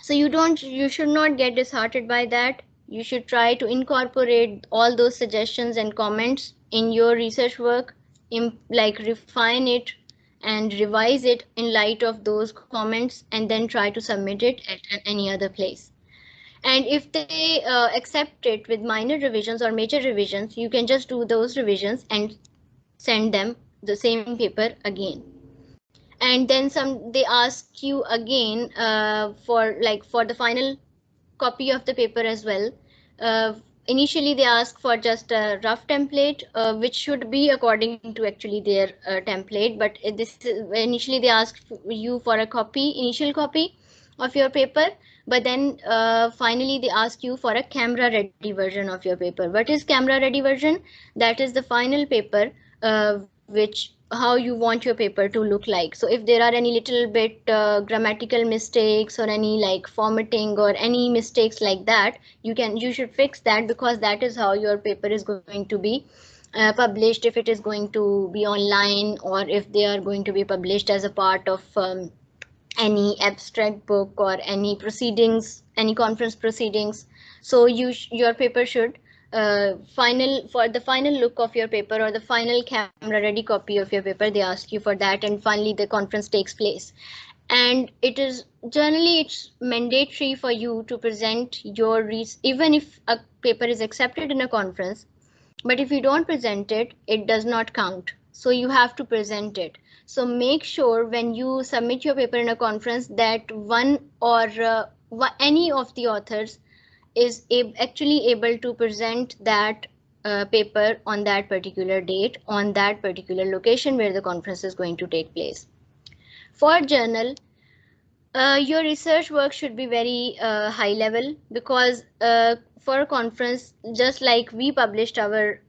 So you should not get disheartened by that. You should try to incorporate all those suggestions and comments in your research work, refine it and revise it in light of those comments, and then try to submit it at any other place. And if they accept it with minor revisions or major revisions, you can just do those revisions and send them the same paper again. And then they ask you again for the final copy of the paper as well. Initially they ask for just a rough template, which should be according to actually their template, but initially they ask you for a initial copy of your paper, but then finally they ask you for a camera ready version of your paper. What is camera ready version? That is the final paper, how you want your paper to look like. So if there are any little bit grammatical mistakes or any formatting or any mistakes like that, you should fix that, because that is how your paper is going to be published, if it is going to be online, or if they are going to be published as a part of any abstract book or any proceedings, any conference proceedings. So your paper should for the final look of your paper, or the final camera ready copy of your paper, they ask you for that, and finally the conference takes place. And it's mandatory for you to present your even if a paper is accepted in a conference, but if you don't present it, it does not count. So you have to present it. So make sure when you submit your paper in a conference that one or any of the authors is actually able to present that paper on that particular date, on that particular location where the conference is going to take place. For journal, your research work should be very high level, because for a conference, just like we published our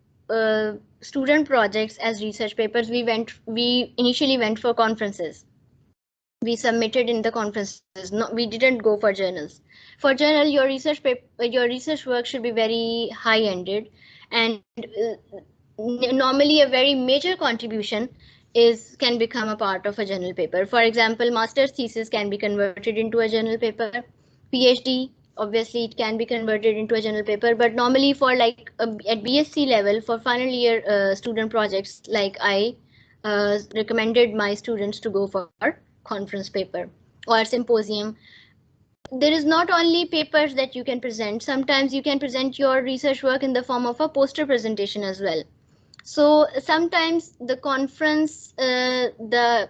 student projects as research papers, we initially went for conferences. We submitted in the conferences. No, we didn't go for journals. For journal, your research work should be very high-ended, and normally a very major contribution can become a part of a journal paper. For example, master's thesis can be converted into a journal paper. PhD, obviously, it can be converted into a journal paper, but normally for like at BSc level, for final year student projects, like I recommended my students to go for conference paper or symposium. There is not only papers that you can present. Sometimes you can present your research work in the form of a poster presentation as well. So sometimes the conference, the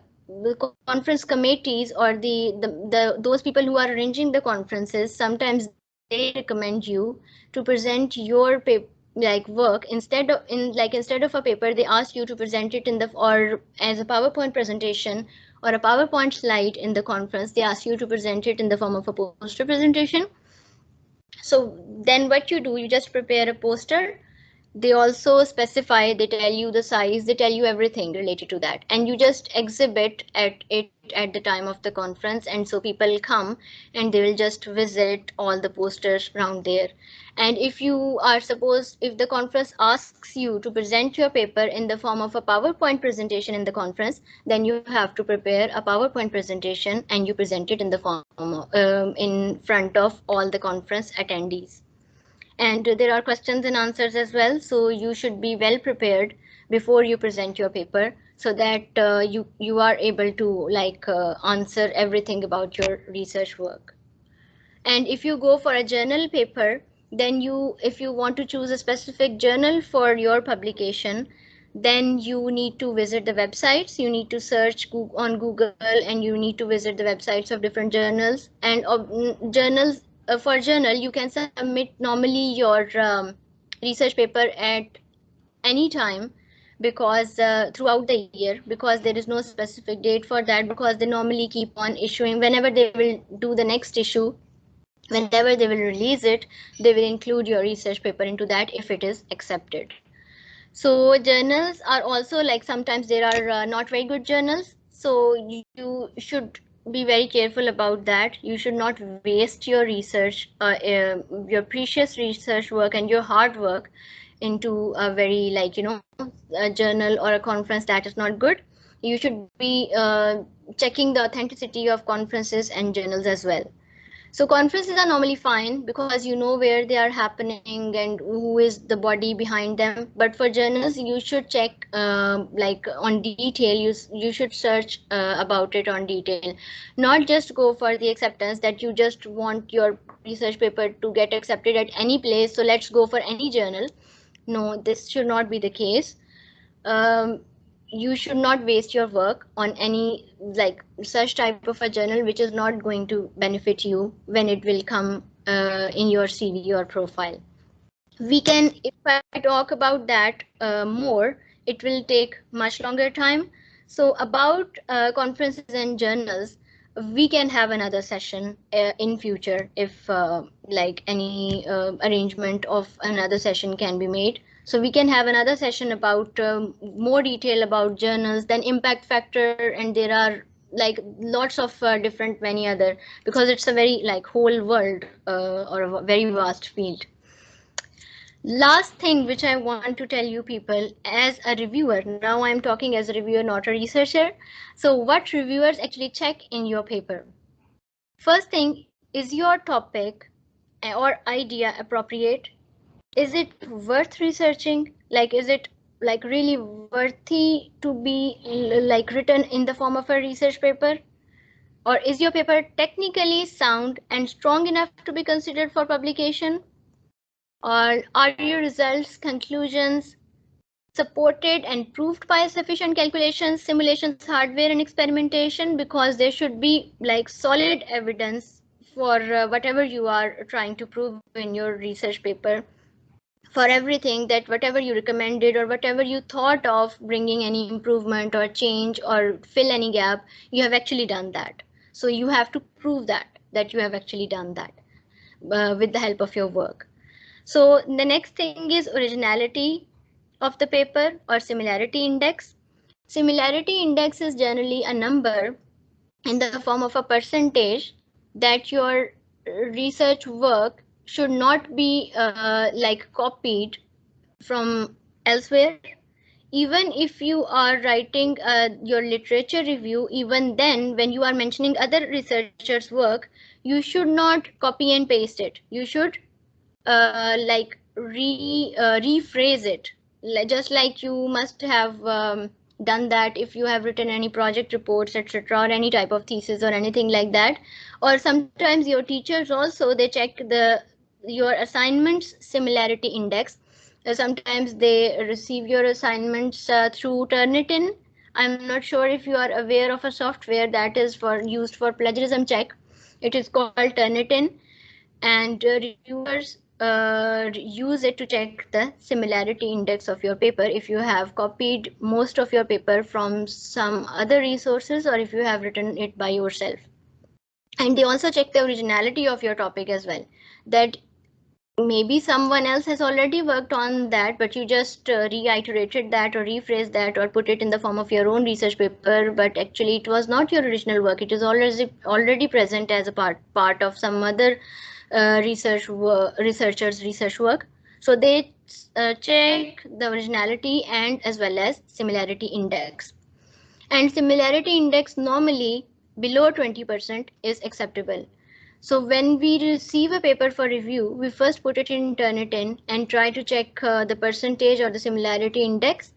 conference committees or those people who are arranging the conferences, sometimes they recommend you to present your work instead of a paper. They ask you to present it or as a PowerPoint presentation or a PowerPoint slide in the conference. They ask you to present it in the form of a poster presentation. So then what you do, you just prepare a poster. They also specify, they tell you the size, they tell you everything related to that, and you just exhibit at the time of the conference. And so people come and they will just visit all the posters around there. And if the conference asks you to present your paper in the form of a PowerPoint presentation in the conference, then you have to prepare a PowerPoint presentation and you present it in the form in front of all the conference attendees. And there are questions and answers as well, so you should be well prepared before you present your paper, so that you are able to answer everything about your research work. And if you go for a journal paper, then if you want to choose a specific journal for your publication, then you need to visit the websites. You need to search on Google, and you need to visit the websites of different journals. And journals, for journal, you can submit normally your research paper at any time, because throughout the year, because there is no specific date for that, because they normally keep on issuing whenever they will do the next issue. Whenever they will release it, they will include your research paper into that if it is accepted. So journals are also sometimes there are not very good journals. So you should be very careful about that. You should not waste your research, your precious research work and your hard work into a very a journal or a conference that is not good. You should be checking the authenticity of conferences and journals as well. So conferences are normally fine because you know where they are happening and who is the body behind them. But for journals, you should check on detail. You should search about it on detail, not just go for the acceptance that you just want your research paper to get accepted at any place. So let's go for any journal. No, this should not be the case. You should not waste your work on any such type of a journal which is not going to benefit you when it will come in your CV or profile. If I talk about that more, it will take much longer time. So about conferences and journals, we can have another session in future if any arrangement of another session can be made. So we can have another session about more detail about journals, then impact factor, and there are lots of different many other, because it's a very whole world or a very vast field. Last thing which I want to tell you people, as a reviewer, now I'm talking as a reviewer, not a researcher. So what reviewers actually check in your paper? First thing, is your topic or idea appropriate? Is it worth researching? Is it really worthy to be written in the form of a research paper? Or is your paper technically sound and strong enough to be considered for publication? Or are your results, conclusions supported and proved by sufficient calculations, simulations, hardware, and experimentation? Because there should be solid evidence for whatever you are trying to prove in your research paper, for everything, that whatever you recommended or whatever you thought of bringing any improvement or change or fill any gap, you have actually done that. So you have to prove that you have actually done that with the help of your work. So the next thing is originality of the paper or similarity index. Similarity index is generally a number in the form of a percentage that your research work should not be like copied from elsewhere. Even if you are writing your literature review, even then when you are mentioning other researchers' work, you should not copy and paste it. You should like rephrase it, just like you must have done that if you have written any project reports, etc., or any type of thesis or anything like that. Or sometimes your teachers also, they check your assignments similarity index. Sometimes they receive your assignments through Turnitin. I'm not sure if you are aware of a software that is used for plagiarism check. It is called Turnitin, and reviewers use it to check the similarity index of your paper if you have copied most of your paper from some other resources or if you have written it by yourself. And they also check the originality of your topic as well, that maybe someone else has already worked on that, but you just reiterated that or rephrased that or put it in the form of your own research paper, but actually it was not your original work. It is already present as a part of some other researchers' research work. So they check the originality and as well as similarity index. And similarity index normally below 20% is acceptable. So when we receive a paper for review, we first put it in Turnitin and try to check the percentage or the similarity index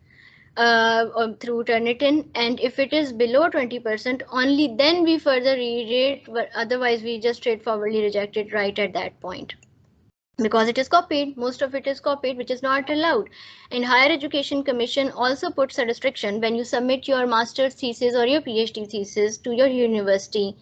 through Turnitin. And if it is below 20%, only then we further read it, but otherwise we just straightforwardly reject it right at that point. Because it is copied, most of it is copied, which is not allowed. And Higher Education Commission also puts a restriction when you submit your master's thesis or your PhD thesis to your university.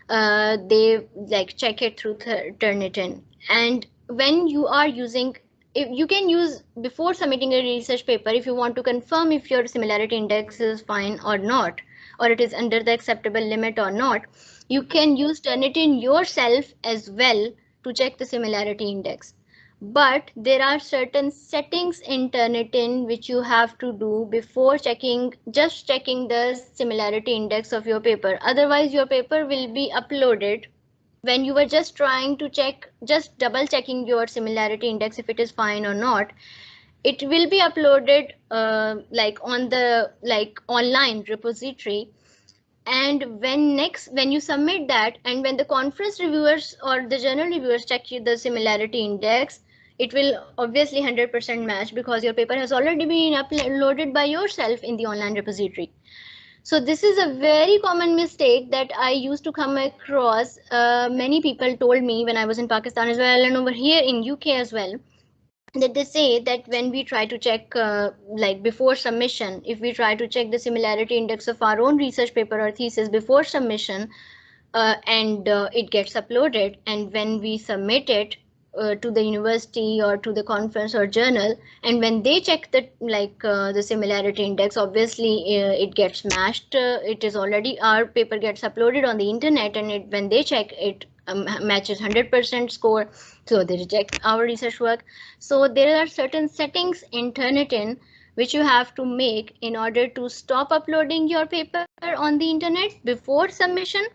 They like check it through Turnitin. And when you are using, if you can use before submitting a research paper, if you want to confirm if your similarity index is fine or not, or it is under the acceptable limit or not, you can use Turnitin yourself as well to check the similarity index. But there are certain settings in Turnitin which you have to do before checking the similarity index of your paper. Otherwise, your paper will be uploaded when you were just trying to check, just double checking your similarity index if it is fine or not. It will be uploaded like on the online repository. And when you submit that, and when the conference reviewers or the journal reviewers check the similarity index, it will obviously 100% match because your paper has already been uploaded by yourself in the online repository. So this is a very common mistake that I used to come across. Many people told me when I was in Pakistan as well, and over here in UK as well, that they say that when we try to check like before submission, if we try to check the similarity index of our own research paper or thesis before submission, and it gets uploaded, and when we submit it to the university or to the conference or journal, and when they check the similarity index, obviously it gets matched. It is already, our paper gets uploaded on the internet, and when they check it matches 100% score, so they reject our research work. So there are certain settings in Turnitin which you have to make in order to stop uploading your paper on the internet before submission,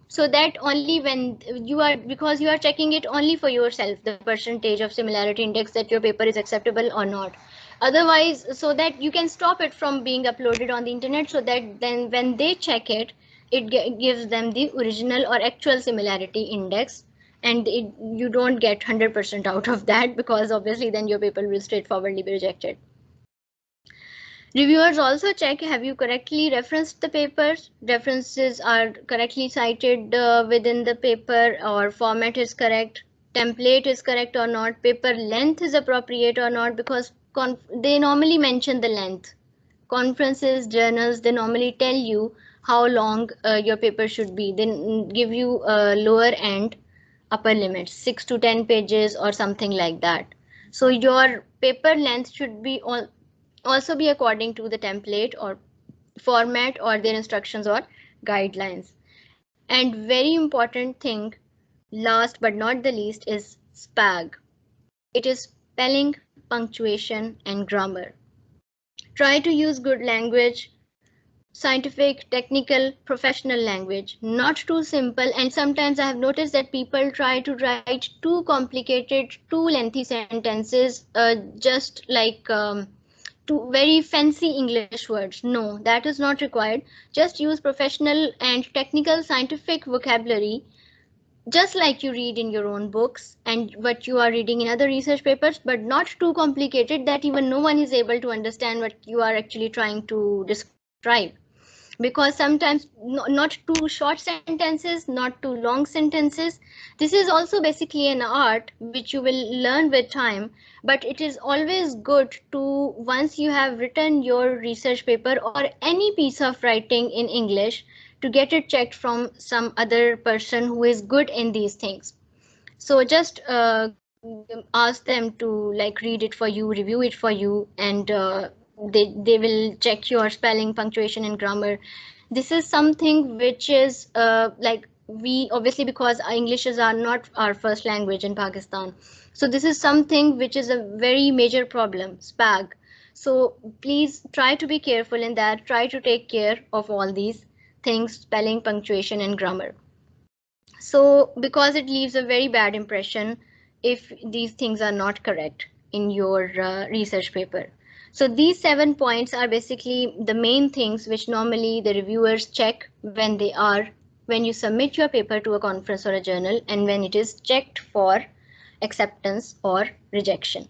so that only when because you are checking it only for yourself, the percentage of similarity index, that your paper is acceptable or not. Otherwise, so that you can stop it from being uploaded on the internet, so that then when they check it, it gives them the original or actual similarity index, and you don't get 100% out of that, because obviously then your paper will straightforwardly be rejected. Reviewers also check, have you correctly referenced the papers? References are correctly cited within the paper, or format is correct, template is correct or not, paper length is appropriate or not, because they normally mention the length. Conferences, journals, they normally tell you how long your paper should be. They give you a lower end upper limit, 6 to 10 pages or something like that. So your paper length should be also be according to the template or format or their instructions or guidelines. And very important thing, last but not the least, is SPAG. It is spelling, punctuation, and grammar. Try to use good language, scientific, technical, professional language, not too simple. And sometimes I have noticed that people try to write too complicated, too lengthy sentences, just like to very fancy English words. No, that is not required. Just use professional and technical scientific vocabulary, just like you read in your own books and what you are reading in other research papers, but not too complicated that even no one is able to understand what you are actually trying to describe. Because sometimes not too short sentences, not too long sentences. This is also basically an art which you will learn with time, but it is always good to, once you have written your research paper or any piece of writing in English, to get it checked from some other person who is good in these things. So just ask them to like read it for you, review it for you, and they will check your spelling, punctuation, and grammar. This is something which is like, we obviously, because our Englishes are not our first language in Pakistan, so this is something which is a very major problem, SPAG. So please try to be careful in that. Try to take care of all these things, spelling, punctuation, and grammar. So because it leaves a very bad impression if these things are not correct in your research paper. So these 7 points are basically the main things which normally the reviewers check when you submit your paper to a conference or a journal, and when it is checked for acceptance or rejection.